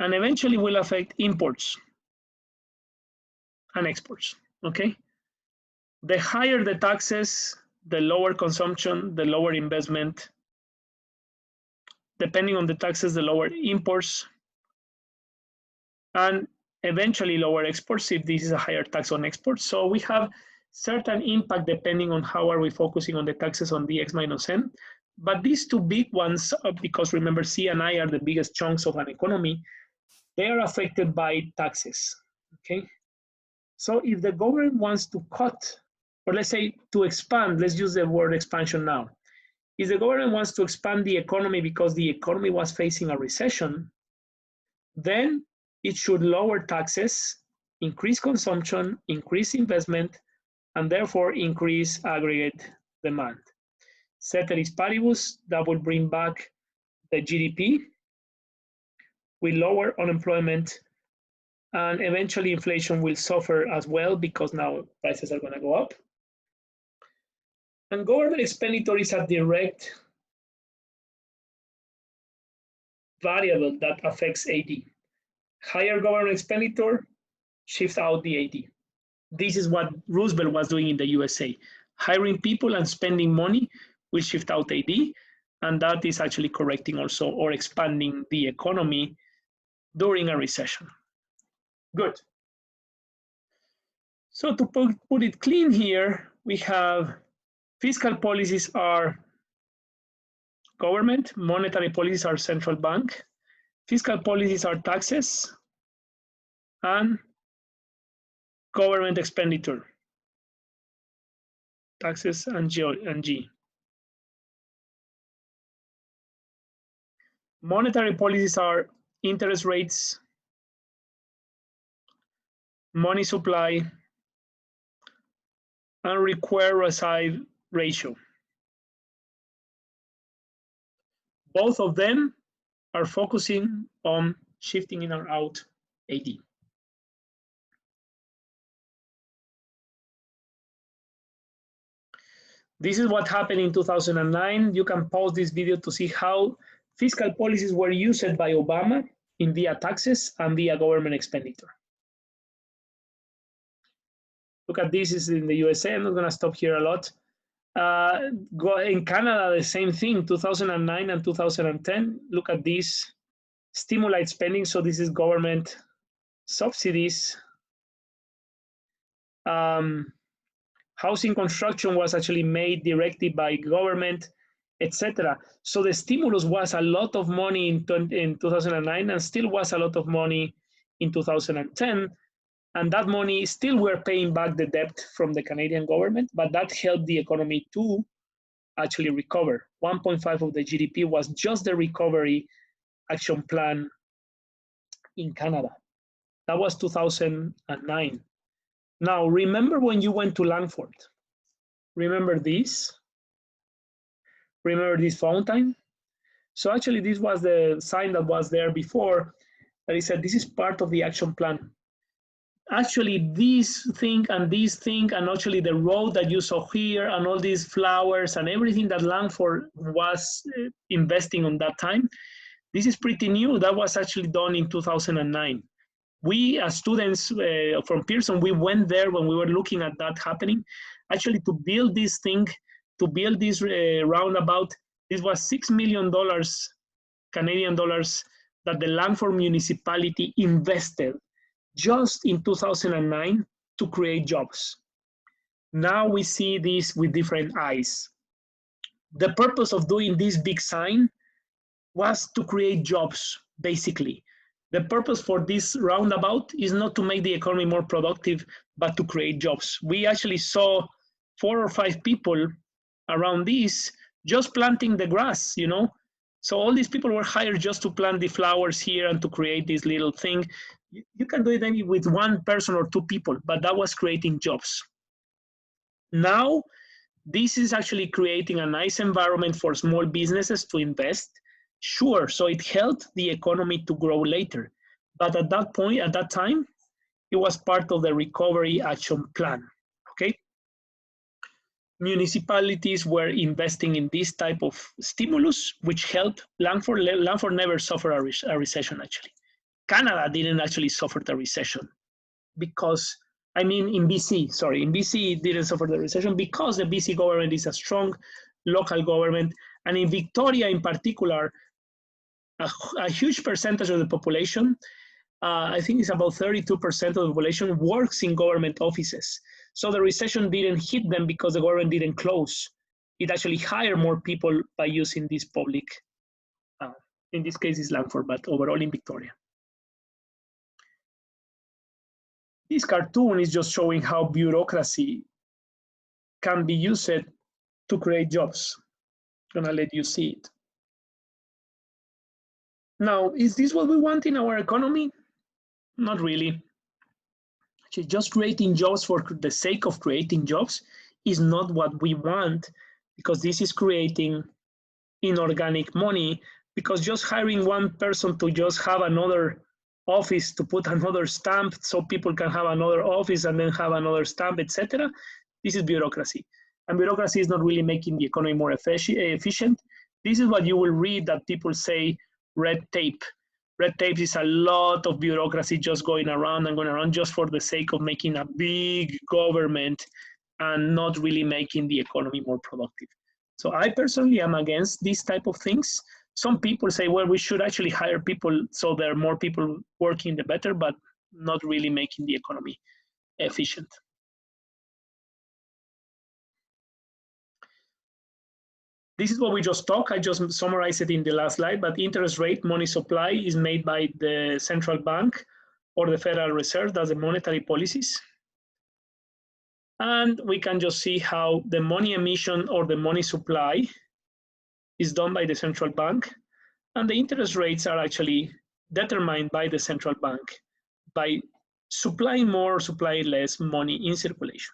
and eventually will affect imports and exports, okay? The higher the taxes, the lower consumption, the lower investment. Depending on the taxes, the lower imports, and eventually lower exports if this is a higher tax on exports. So we have certain impact depending on how are we focusing on the taxes on the X minus N. But these two big ones, because remember C and I are the biggest chunks of an economy, they are affected by taxes, okay? So if the government wants to cut, or let's say to expand, let's use the word expansion now. If the government wants to expand the economy because the economy was facing a recession, then it should lower taxes, increase consumption, increase investment, and therefore increase aggregate demand. Ceteris paribus, that will bring back the GDP, will lower unemployment, and eventually inflation will suffer as well because now prices are going to go up. And government expenditure is a direct variable that affects AD. Higher government expenditure shifts out the AD. This is what Roosevelt was doing in the USA. Hiring people and spending money will shift out AD, and that is actually correcting also or expanding the economy during a recession. Good. So to put it clean here, we have fiscal policies are government, monetary policies are central bank, fiscal policies are taxes, and government expenditure, taxes and G. Monetary policies are interest rates, money supply, and required reserve ratio. Both of them are focusing on shifting in or out AD. This is what happened in 2009. You can pause this video to see how fiscal policies were used by Obama in via taxes and via government expenditure. Look at this, is in the USA. I'm not going to stop here a lot. In Canada, the same thing, 2009 and 2010. Look at this, stimulate spending. So this is government subsidies. Housing construction was actually made directly by government, etc. So the stimulus was a lot of money in 2009 and still was a lot of money in 2010. And that money still we're paying back the debt from the Canadian government, but that helped the economy to actually recover. 1.5 of the GDP was just the recovery action plan in Canada. That was 2009. Now, remember when you went to Langford? Remember this? Remember this fountain? So actually, this was the sign that was there before that it said, this is part of the action plan. Actually, this thing and actually the road that you saw here and all these flowers and everything that Langford was investing on that time, this is pretty new. That was actually done in 2009. We as students from Pearson, we went there when we were looking at that happening. Actually, to build this thing, to build this roundabout, this was $6 million Canadian dollars that the Langford municipality invested just in 2009 to create jobs. Now we see this with different eyes. The purpose of doing this big sign was to create jobs, basically. The purpose for this roundabout is not to make the economy more productive, but to create jobs. We actually saw 4 or 5 people around this just planting the grass, you know? So all these people were hired just to plant the flowers here and to create this little thing. You can do it maybe with 1 person or 2 people, but that was creating jobs. Now, this is actually creating a nice environment for small businesses to invest. Sure, so it helped the economy to grow later. But at that point, at that time, it was part of the recovery action plan, okay? Municipalities were investing in this type of stimulus, which helped Langford. Langford never suffered a recession, actually. Canada didn't actually suffer the recession because, I mean, in BC, sorry, in BC it didn't suffer the recession because the BC government is a strong local government. And in Victoria in particular, a huge percentage of the population, I think it's about 32% of the population works in government offices. So the recession didn't hit them because the government didn't close. It actually hired more people by using this public, in this case it's Langford, but overall in Victoria. This cartoon is just showing how bureaucracy can be used to create jobs. I'm gonna let you see it. Now, is this what we want in our economy? Not really. Actually, just creating jobs for the sake of creating jobs is not what we want, because this is creating inorganic money, because just hiring one person to just have another office, to put another stamp so people can have another office and then have another stamp, etc. This is bureaucracy. And bureaucracy is not really making the economy more efficient. This is what you will read that people say red tape. Red tape is a lot of bureaucracy just going around and going around just for the sake of making a big government and not really making the economy more productive. So I personally am against these type of things. Some people say, well, we should actually hire people so there are more people working, the better, but not really making the economy efficient. This is what we just talked. I just summarized it in the last slide, but interest rate, money supply is made by the central bank or the Federal Reserve. That's the monetary policies. And we can just see how the money emission or the money supply is done by the central bank. And the interest rates are actually determined by the central bank by supplying more, supplying less money in circulation.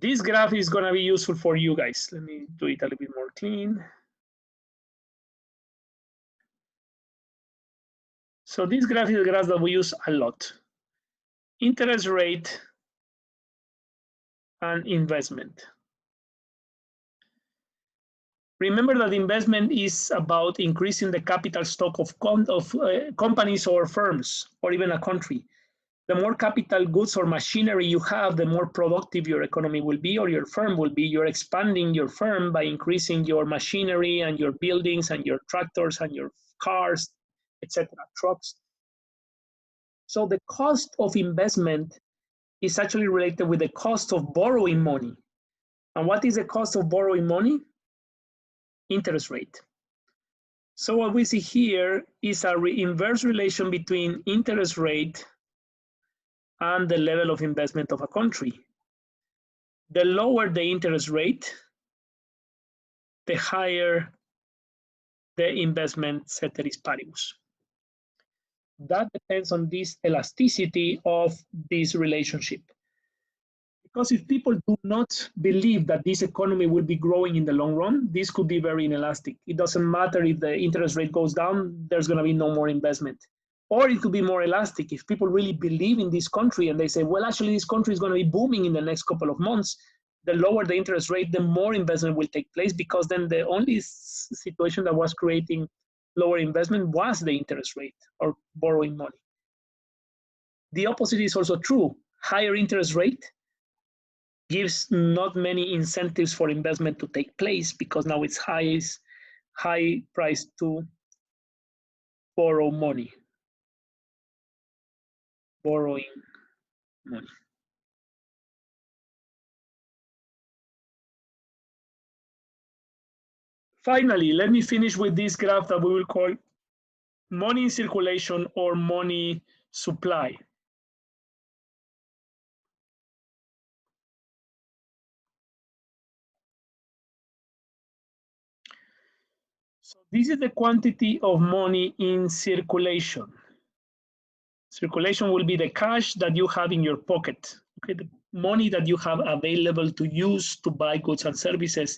This graph is going to be useful for you guys. Let me do it a little bit more clean. So this graph is a graph that we use a lot. Interest rate and investment. Remember that investment is about increasing the capital stock of companies or firms or even a country. The more capital goods or machinery you have, the more productive your economy will be or your firm will be. You're expanding your firm by increasing your machinery and your buildings and your tractors and your cars, etc., trucks. So the cost of investment is actually related with the cost of borrowing money. And what is the cost of borrowing money? Interest rate. So what we see here is a inverse relation between interest rate and the level of investment of a country. The lower the interest rate, the higher the investment ceteris paribus. That depends on this elasticity of this relationship. Because if people do not believe that this economy will be growing in the long run, this could be very inelastic. It doesn't matter if the interest rate goes down, there's going to be no more investment. Or it could be more elastic. If people really believe in this country and they say, well, actually, this country is going to be booming in the next couple of months, the lower the interest rate, the more investment will take place, because then the only situation that was creating lower investment was the interest rate or borrowing money. The opposite is also true. Higher interest rate gives not many incentives for investment to take place, because now it's high price to borrow money. Borrowing money. Finally, let me finish with this graph that we will call money in circulation or money supply. So this is the quantity of money in circulation. Circulation will be the cash that you have in your pocket, okay? The money that you have available to use to buy goods and services.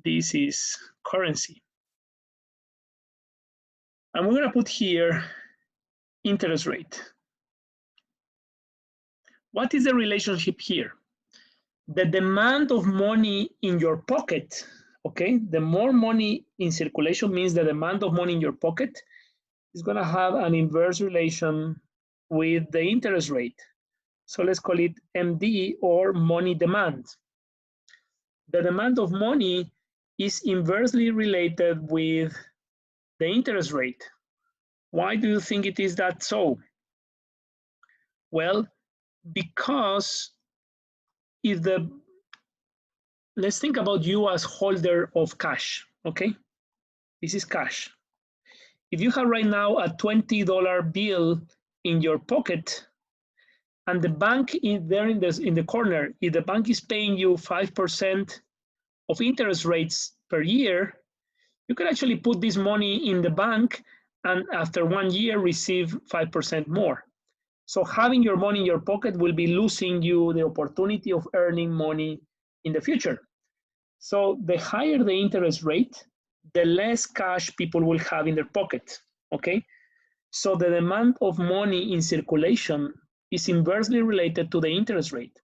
This is currency. And we're going to put here interest rate. What is the relationship here? The demand of money in your pocket, okay? The more money in circulation means the demand of money in your pocket is going to have an inverse relation with the interest rate. So let's call it MD, or money demand. The demand of money is inversely related with the interest rate. Why do you think it is that so? Well, because if let's think about you as holder of cash, okay? This is cash. If you have right now a $20 bill in your pocket and the bank is there in the corner, if the bank is paying you 5% of interest rates per year, you can actually put this money in the bank and after 1 year receive 5% more. So having your money in your pocket will be losing you the opportunity of earning money in the future. So the higher the interest rate, the less cash people will have in their pocket, okay? So the demand of money in circulation is inversely related to the interest rate.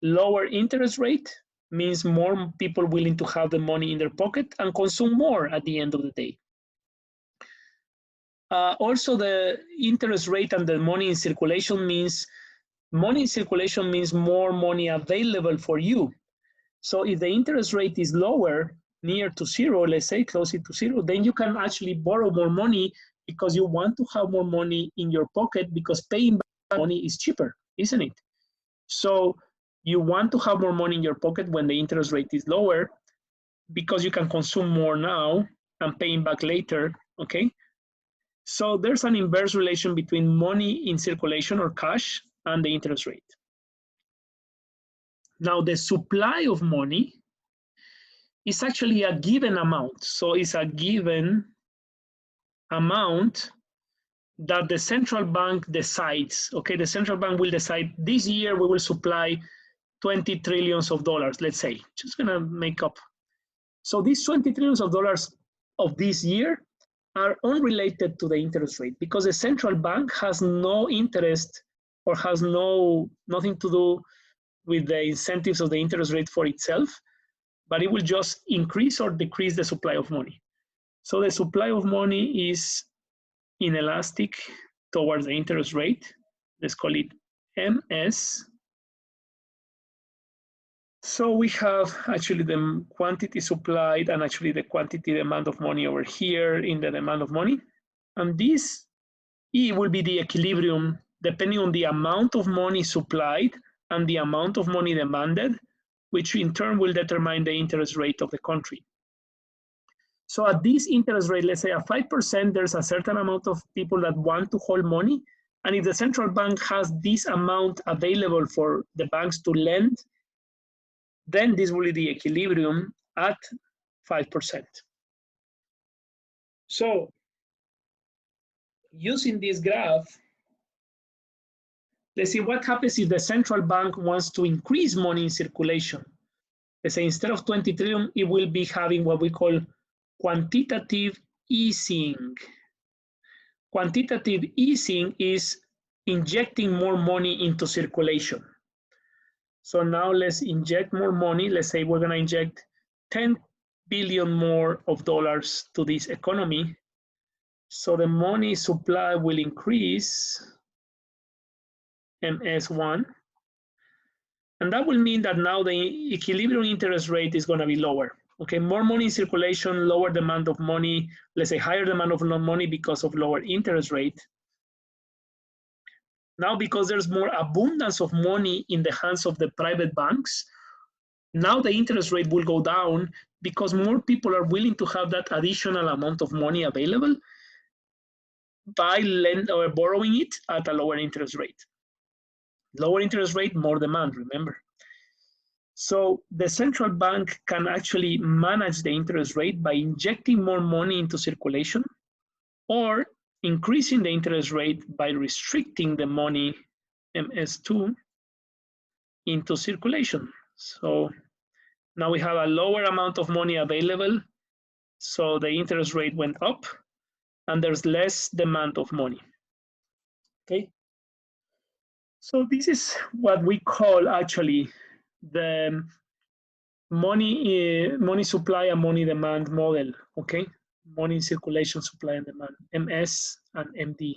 Lower interest rate means more people willing to have the money in their pocket and consume more at the end of the day. Also, the interest rate and the money in circulation means more money available for you. So if the interest rate is lower, near to zero, let's say closer to zero, then you can actually borrow more money because you want to have more money in your pocket because paying back money is cheaper, isn't it? So you want to have more money in your pocket when the interest rate is lower because you can consume more now and paying back later, okay? So there's an inverse relation between money in circulation or cash and the interest rate. Now the supply of money is actually a given amount. So it's a given amount that the central bank decides. Okay, the central bank will decide this year we will supply 20 trillions of dollars, let's say, just gonna make up. So these 20 trillions of dollars of this year are unrelated to the interest rate because the central bank has no interest or has nothing to do with the incentives of the interest rate for itself, but it will just increase or decrease the supply of money. So the supply of money is inelastic towards the interest rate. Let's call it MS. So we have actually the quantity supplied and actually the quantity demand of money over here in the demand of money. And this E will be the equilibrium depending on the amount of money supplied and the amount of money demanded, which in turn will determine the interest rate of the country. So at this interest rate, let's say at 5%, there's a certain amount of people that want to hold money. And if the central bank has this amount available for the banks to lend, then this will be the equilibrium at 5%. So using this graph, let's see what happens if the central bank wants to increase money in circulation. Let's say instead of 20 trillion, it will be having what we call quantitative easing. Quantitative easing is injecting more money into circulation. So now let's inject more money. Let's say we're going to inject 10 billion more of dollars to this economy. So the money supply will increase, MS1. And that will mean that now the equilibrium interest rate is going to be lower. Okay, more money in circulation, lower demand of money, let's say higher demand of money because of lower interest rate. Now, because there's more abundance of money in the hands of the private banks, now the interest rate will go down because more people are willing to have that additional amount of money available by borrowing it at a lower interest rate. Lower interest rate, more demand, remember. So the central bank can actually manage the interest rate by injecting more money into circulation or increasing the interest rate by restricting the money, MS2, into circulation. So now we have a lower amount of money available, so the interest rate went up, and there's less demand of money. Okay? So this is what we call actually the money supply and money demand model, okay? Money circulation, supply and demand, MS and MD.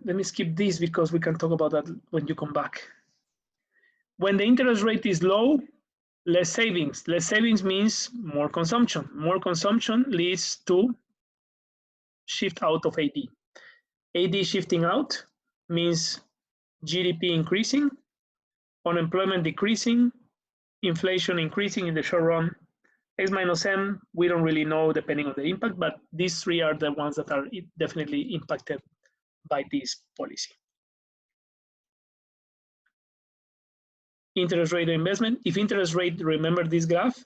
Let me skip this because we can talk about that when you come back. When the interest rate is low, Less savings. Less savings means more consumption. More consumption leads to shift out of AD. AD shifting out means GDP increasing, unemployment decreasing, inflation increasing in the short run. X minus M, we don't really know depending on the impact, but these three are the ones that are definitely impacted by this policy. Interest rate or investment. If interest rate, remember this graph,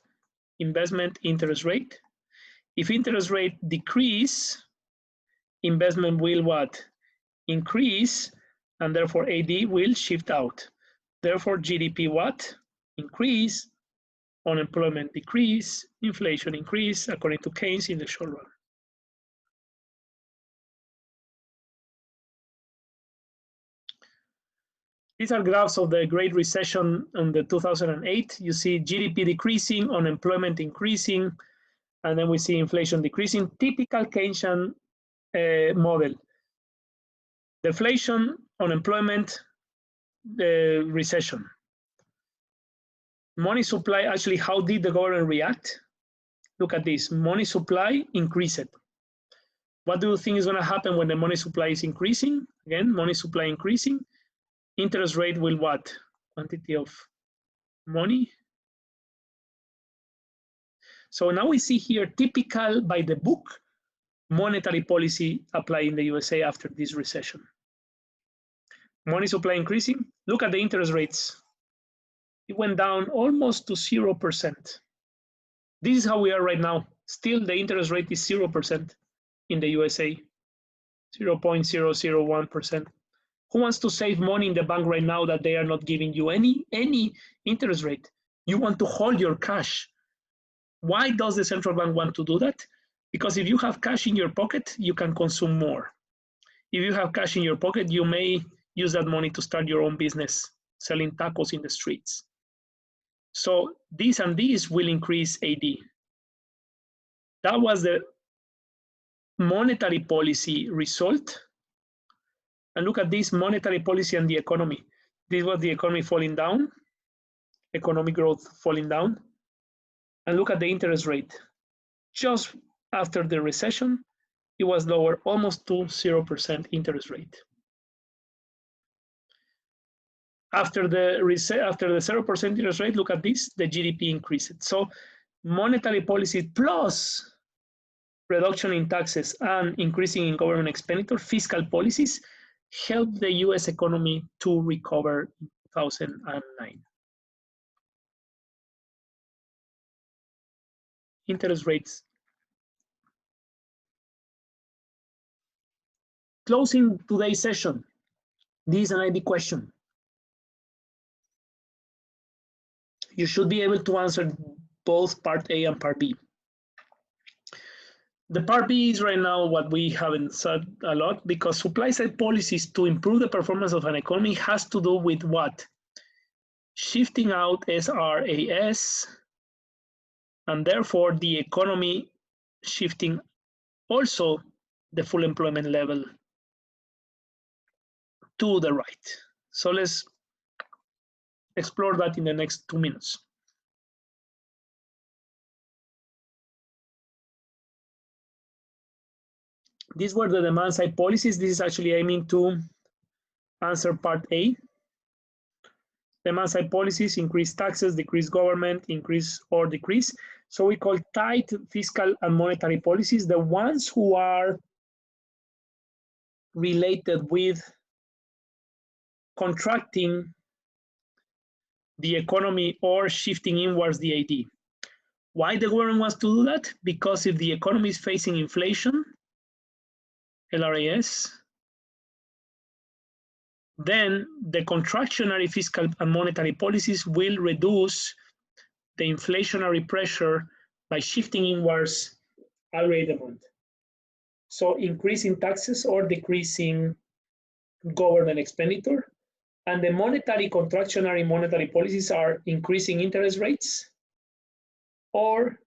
investment, interest rate. If interest rate decrease, investment will what? Increase, and therefore AD will shift out. Therefore GDP what? Increase, unemployment decrease, inflation increase, according to Keynes in the short run. These are graphs of the Great Recession in the 2008. You see GDP decreasing, unemployment increasing, and then we see inflation decreasing. Typical Keynesian model. Deflation, unemployment, the recession. Money supply, actually, how did the government react? Look at this, money supply increased. What do you think is gonna happen when the money supply is increasing? Again, money supply increasing. Interest rate will what? Quantity of money. So now we see here typical by the book monetary policy applied in the USA after this recession. Money supply increasing. Look at the interest rates. It went down almost to 0%. This is how we are right now. Still, the interest rate is 0% in the USA, 0.001%. Who wants to save money in the bank right now that they are not giving you any interest rate? You want to hold your cash. Why does the central bank want to do that? Because if you have cash in your pocket, you can consume more. If you have cash in your pocket, you may use that money to start your own business, selling tacos in the streets. So this and this will increase AD. That was the monetary policy result. And look at this monetary policy and the economy. This was the economy falling down, economic growth falling down. And look at the interest rate. Just after the recession, it was lower, almost to 0% interest rate. After the 0% interest rate, look at this, the GDP increased. So monetary policy plus reduction in taxes and increasing in government expenditure, fiscal policies, helped the US economy to recover in 2009. Interest rates. Closing today's session. This is an IB question. You should be able to answer both part A and part B. The part B is right now what we haven't said a lot, because supply side policies to improve the performance of an economy has to do with what? Shifting out SRAS, and therefore the economy shifting also the full employment level to the right. So let's explore that in the next 2 minutes. These were the demand side policies. This is actually aiming to answer part A. Demand side policies, increase taxes, decrease government, increase or decrease. So we call tight fiscal and monetary policies the ones who are related with contracting the economy or shifting inwards the AD. Why the government wants to do that? Because if the economy is facing inflation, LRAS, then the contractionary fiscal and monetary policies will reduce the inflationary pressure by shifting inwards already demand. So increasing taxes or decreasing government expenditure. And the monetary contractionary monetary policies are increasing interest rates or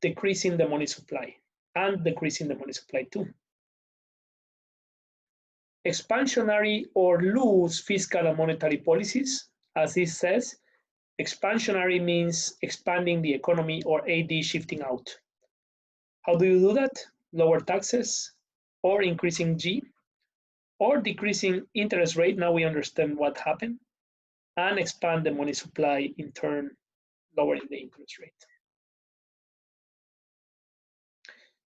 decreasing the money supply, and decreasing the money supply too. Expansionary or loose fiscal and monetary policies, as it says, Expansionary means expanding the economy, or AD, shifting out. How do you do that? Lower taxes, or increasing G, or decreasing interest rate. Now we understand what happened, and expand the money supply, in turn lowering the interest rate.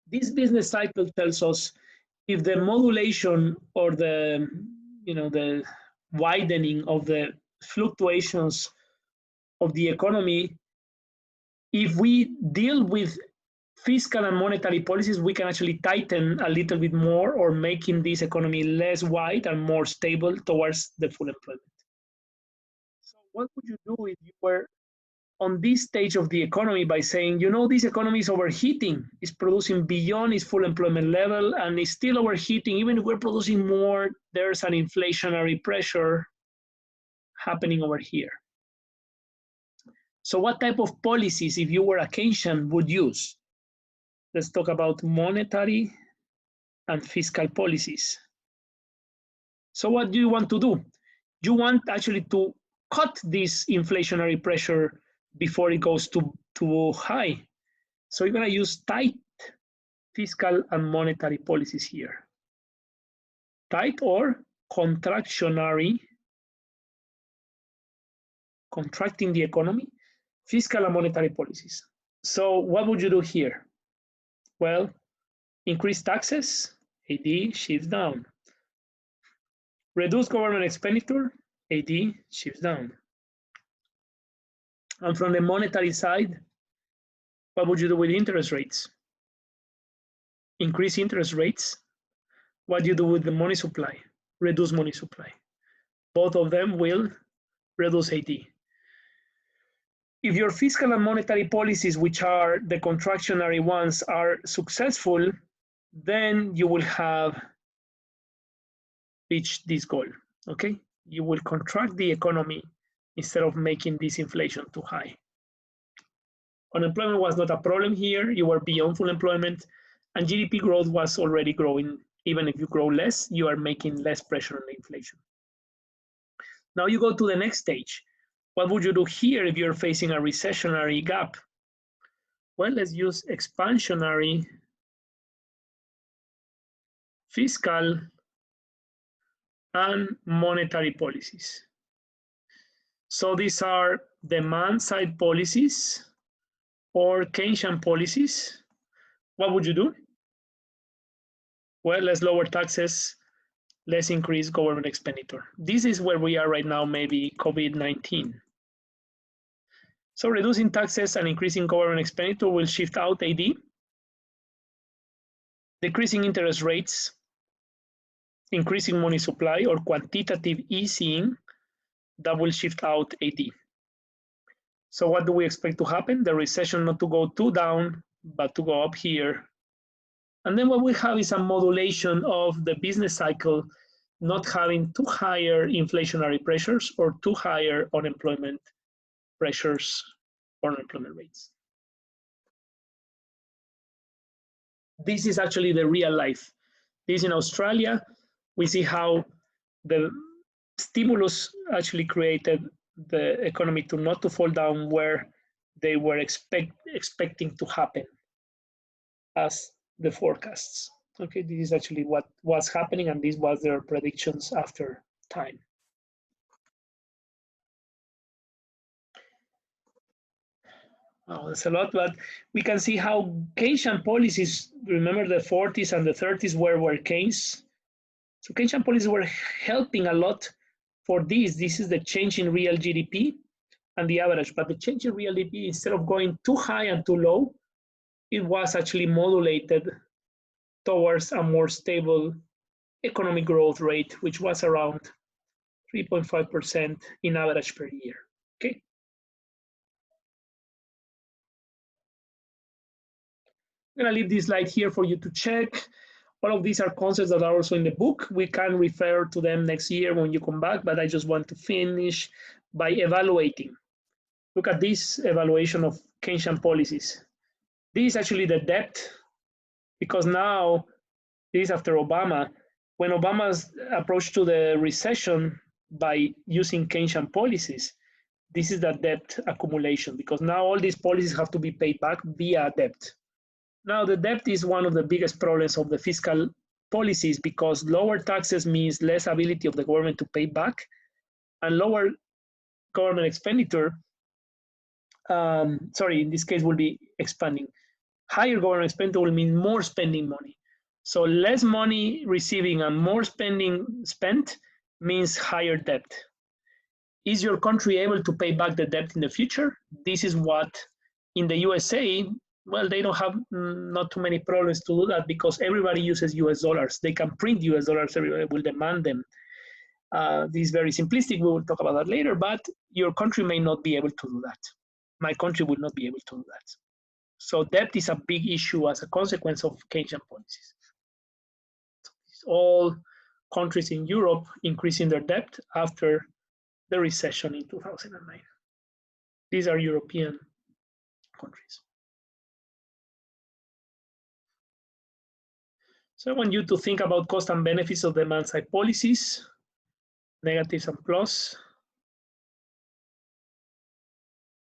This business cycle tells us if the modulation or the widening of the fluctuations of the economy, if we deal with fiscal and monetary policies, we can actually tighten a little bit more, or making this economy less wide and more stable towards the full employment. So what would you do if you were on this stage of the economy by saying, this economy is overheating, it's producing beyond its full employment level, and it's still overheating. Even if we're producing more, there's an inflationary pressure happening over here. So what type of policies, if you were a Keynesian, would use? Let's talk about monetary and fiscal policies. So what do you want to do? You want actually to cut this inflationary pressure before it goes too high. So you're going to use tight fiscal and monetary policies here. Tight or contractionary, contracting the economy, fiscal and monetary policies. So what would you do here? Well, increase taxes, AD shifts down. Reduce government expenditure, AD shifts down. And from the monetary side, what would you do with interest rates? Increase interest rates. What do you do with the money supply? Reduce money supply. Both of them will reduce AD. If your fiscal and monetary policies, which are the contractionary ones, are successful, then you will have reached this goal, okay? You will contract the economy instead of making this inflation too high. Unemployment was not a problem here. You were beyond full employment, and GDP growth was already growing. Even if you grow less, you are making less pressure on the inflation. Now you go to the next stage. What would you do here if you're facing a recessionary gap? Well, let's use expansionary fiscal and monetary policies. So these are demand side policies or Keynesian policies. What would you do? Well, let's lower taxes, let's increase government expenditure. This is where we are right now, maybe COVID-19. So reducing taxes and increasing government expenditure will shift out AD. Decreasing interest rates, increasing money supply or quantitative easing, that will shift out AD. So what do we expect to happen? The recession not to go too down, but to go up here. And then what we have is a modulation of the business cycle, not having too higher inflationary pressures or too higher unemployment pressures or unemployment rates. This is actually the real life. This in Australia, we see how the stimulus actually created the economy to not to fall down where they were expecting to happen as the forecasts. Okay, this is actually what was happening, and this was their predictions after time. Oh, that's a lot, but we can see how Keynesian policies, remember the 40s and the 30s were Keynes. So Keynesian policies were helping a lot for this. This is the change in real GDP and the average, but the change in real GDP, instead of going too high and too low, it was actually modulated towards a more stable economic growth rate, which was around 3.5% in average per year, okay? I'm gonna leave this slide here for you to check. All of these are concepts that are also in the book. We can refer to them next year when you come back, but I just want to finish by evaluating. Look at this evaluation of Keynesian policies. This is actually the depth, because now, this is after Obama. When Obama's approach to the recession by using Keynesian policies, This is the debt accumulation, because now all these policies have to be paid back via debt. Now, the debt is one of the biggest problems of the fiscal policies, because lower taxes means less ability of the government to pay back, and lower government expenditure, in this case will be expanding. Higher government expenditure will mean more spending money. So less money receiving and more spending spent means higher debt. Is your country able to pay back the debt in the future? This is what in the USA, well, they don't have not too many problems to do that, because everybody uses US dollars. They can print US dollars, everybody will demand them. This is very simplistic, we will talk about that later, but your country may not be able to do that. My country will not be able to do that. So debt is a big issue as a consequence of Keynesian policies. All countries in Europe increasing their debt after the recession in 2009. These are European countries. So I want you to think about cost and benefits of demand side policies, negatives and plus,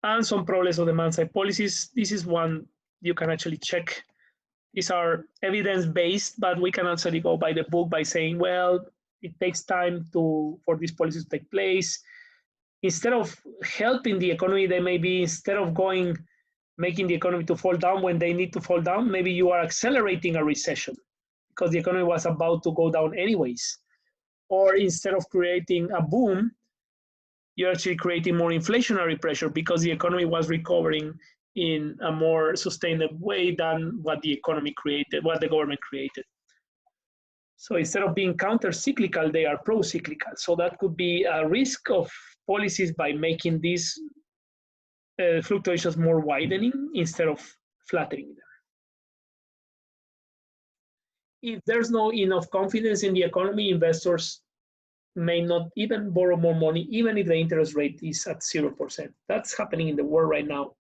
and some problems of demand side policies. This is one you can actually check. These are evidence-based, but we can actually go by the book by saying, well, it takes time for these policies to take place. Instead of helping the economy, they may be, instead of making the economy to fall down when they need to fall down, maybe you are accelerating a recession because the economy was about to go down anyways. Or instead of creating a boom, you're actually creating more inflationary pressure because the economy was recovering in a more sustainable way than what the economy created, what the government created. So instead of being counter-cyclical, they are pro-cyclical. So that could be a risk of policies by making these fluctuations more widening instead of flattening them. If there's no enough confidence in the economy, investors may not even borrow more money, even if the interest rate is at 0%. That's happening in the world right now.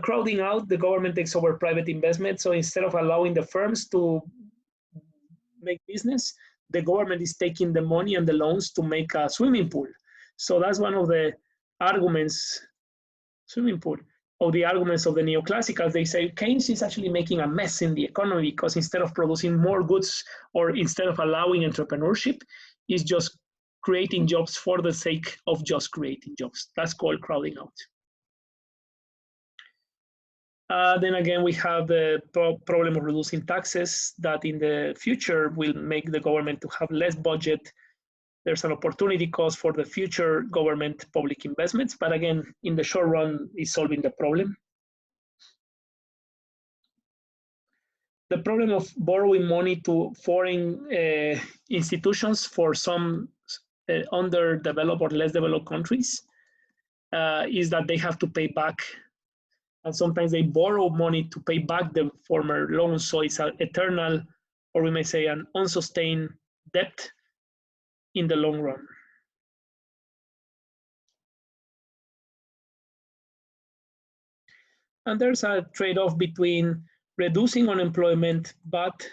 Crowding out, the government takes over private investment. So instead of allowing the firms to make business, the government is taking the money and the loans to make a swimming pool. So that's one of the arguments, swimming pool, of the arguments of the neoclassicals. They say Keynes is actually making a mess in the economy because instead of producing more goods or instead of allowing entrepreneurship, he's just creating jobs for the sake of just creating jobs. That's called crowding out. Then again, we have the problem of reducing taxes that in the future will make the government to have less budget. There's an opportunity cost for the future government public investments, but again, in the short run, is solving the problem. The problem of borrowing money to foreign institutions for some underdeveloped or less developed countries is that they have to pay back. And sometimes they borrow money to pay back the former loans. So it's an eternal, or we may say an unsustained debt in the long run. And there's a trade-off between reducing unemployment but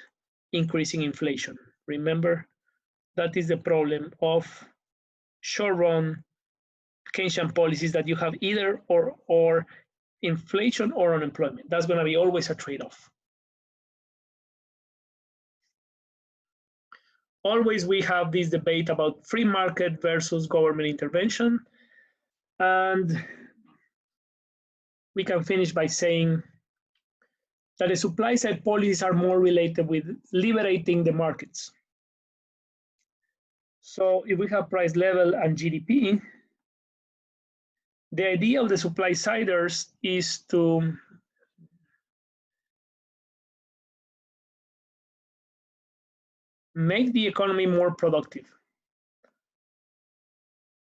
increasing inflation. Remember, that is the problem of short-run Keynesian policies, that you have either or inflation or unemployment. That's going to be always a trade-off. Always we have this debate about free market versus government intervention. And we can finish by saying that the supply side policies are more related with liberating the markets. So if we have price level and GDP, the idea of the supply siders is to make the economy more productive.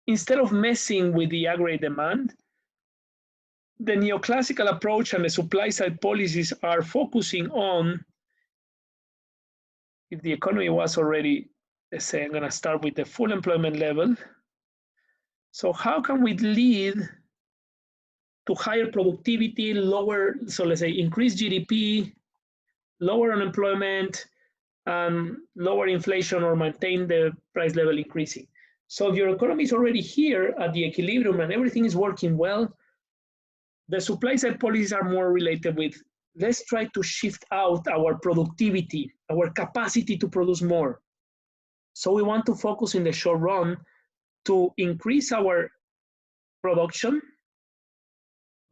Instead of messing with the aggregate demand, the neoclassical approach and the supply side policies are focusing on, if the economy was already, let's say, I'm going to start with the full employment level. So how can we lead to higher productivity, lower, so let's say increase GDP, lower unemployment, lower inflation, or maintain the price level increasing? So if your economy is already here at the equilibrium and everything is working well, the supply side policies are more related with, let's try to shift out our productivity, our capacity to produce more. So we want to focus in the short run to increase our production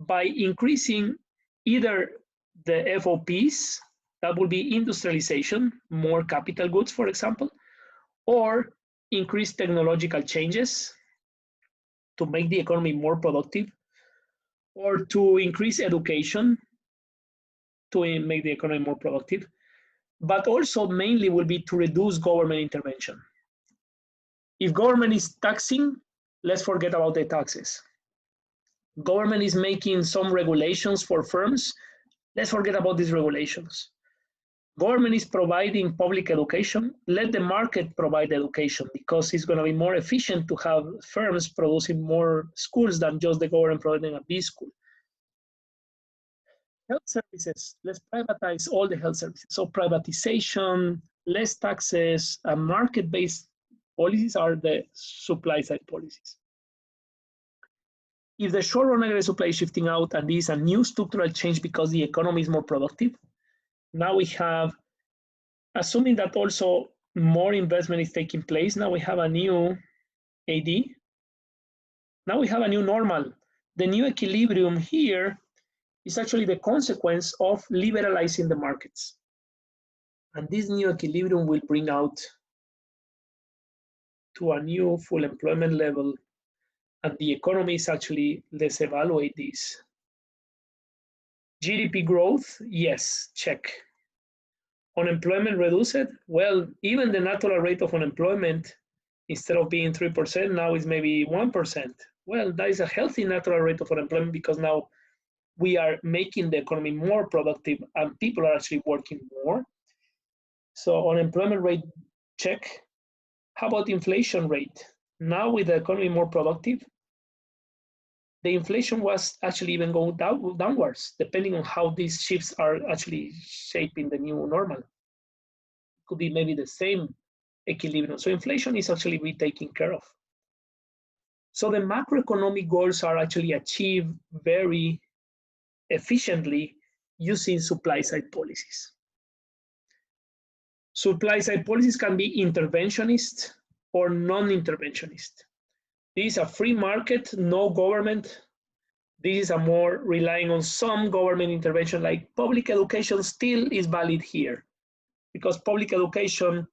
by increasing either the FOPs, that will be industrialization, more capital goods, for example, or increase technological changes to make the economy more productive, or to increase education to make the economy more productive, but also mainly will be to reduce government intervention. If government is taxing, let's forget about the taxes. Government is making some regulations for firms, let's forget about these regulations. Government is providing public education, let the market provide education, because it's going to be more efficient to have firms producing more schools than just the government providing a B school. Health services, let's privatize all the health services. So privatization, less taxes, and market-based policies are the supply side policies. If the short-run aggregate supply is shifting out and this is a new structural change because the economy is more productive, now we have, assuming that also more investment is taking place, now we have a new AD. Now we have a new normal. The new equilibrium here is actually the consequence of liberalizing the markets. And this new equilibrium will bring out to a new full employment level, and the economy is actually, let's evaluate this. GDP growth, yes, check. Unemployment reduced, well, even the natural rate of unemployment, instead of being 3%, now is maybe 1%. Well, that is a healthy natural rate of unemployment because now we are making the economy more productive and people are actually working more. So unemployment rate, check. How about inflation rate? Now with the economy more productive, the inflation was actually even going downwards, depending on how these shifts are actually shaping the new normal. It could be maybe the same equilibrium. So inflation is actually being taken care of. So the macroeconomic goals are actually achieved very efficiently using supply side policies. Supply side policies can be interventionist or non-interventionist. This is a free market, no government. This is a more relying on some government intervention, like public education still is valid here because public education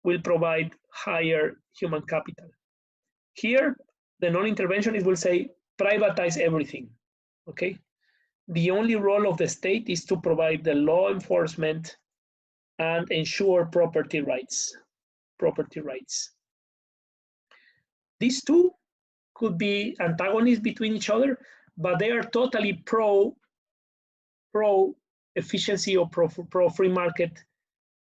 will provide higher human capital. Here, the non-interventionist will say privatize everything, okay? The only role of the state is to provide the law enforcement and ensure property rights. These two could be antagonists between each other, but they are totally pro efficiency or pro free market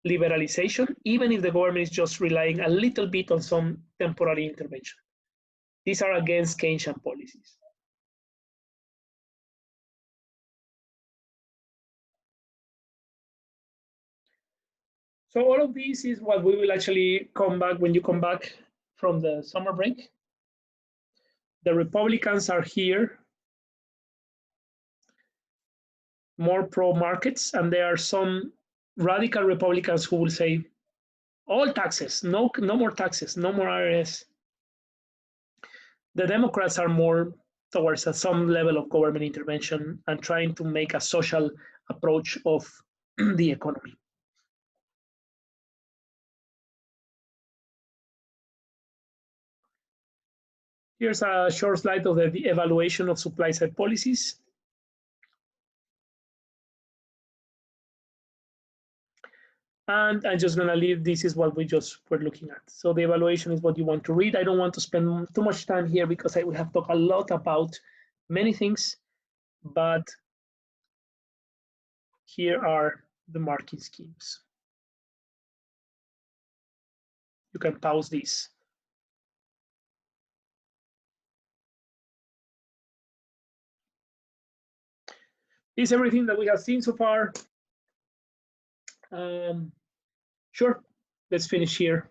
liberalization, even if the government is just relying a little bit on some temporary intervention. These are against Keynesian policies. So all of this is what we will actually come back when you come back from the summer break. The Republicans are here, more pro-markets, and there are some radical Republicans who will say, all taxes, no more taxes, no more IRS. The Democrats are more towards some level of government intervention and trying to make a social approach of the economy. Here's a short slide of the evaluation of supply side policies. And I'm just gonna leave, this is what we just were looking at. So the evaluation is what you want to read. I don't want to spend too much time here because I will have talked a lot about many things, but here are the marking schemes. You can pause this. Is everything that we have seen so far? Sure, let's finish here.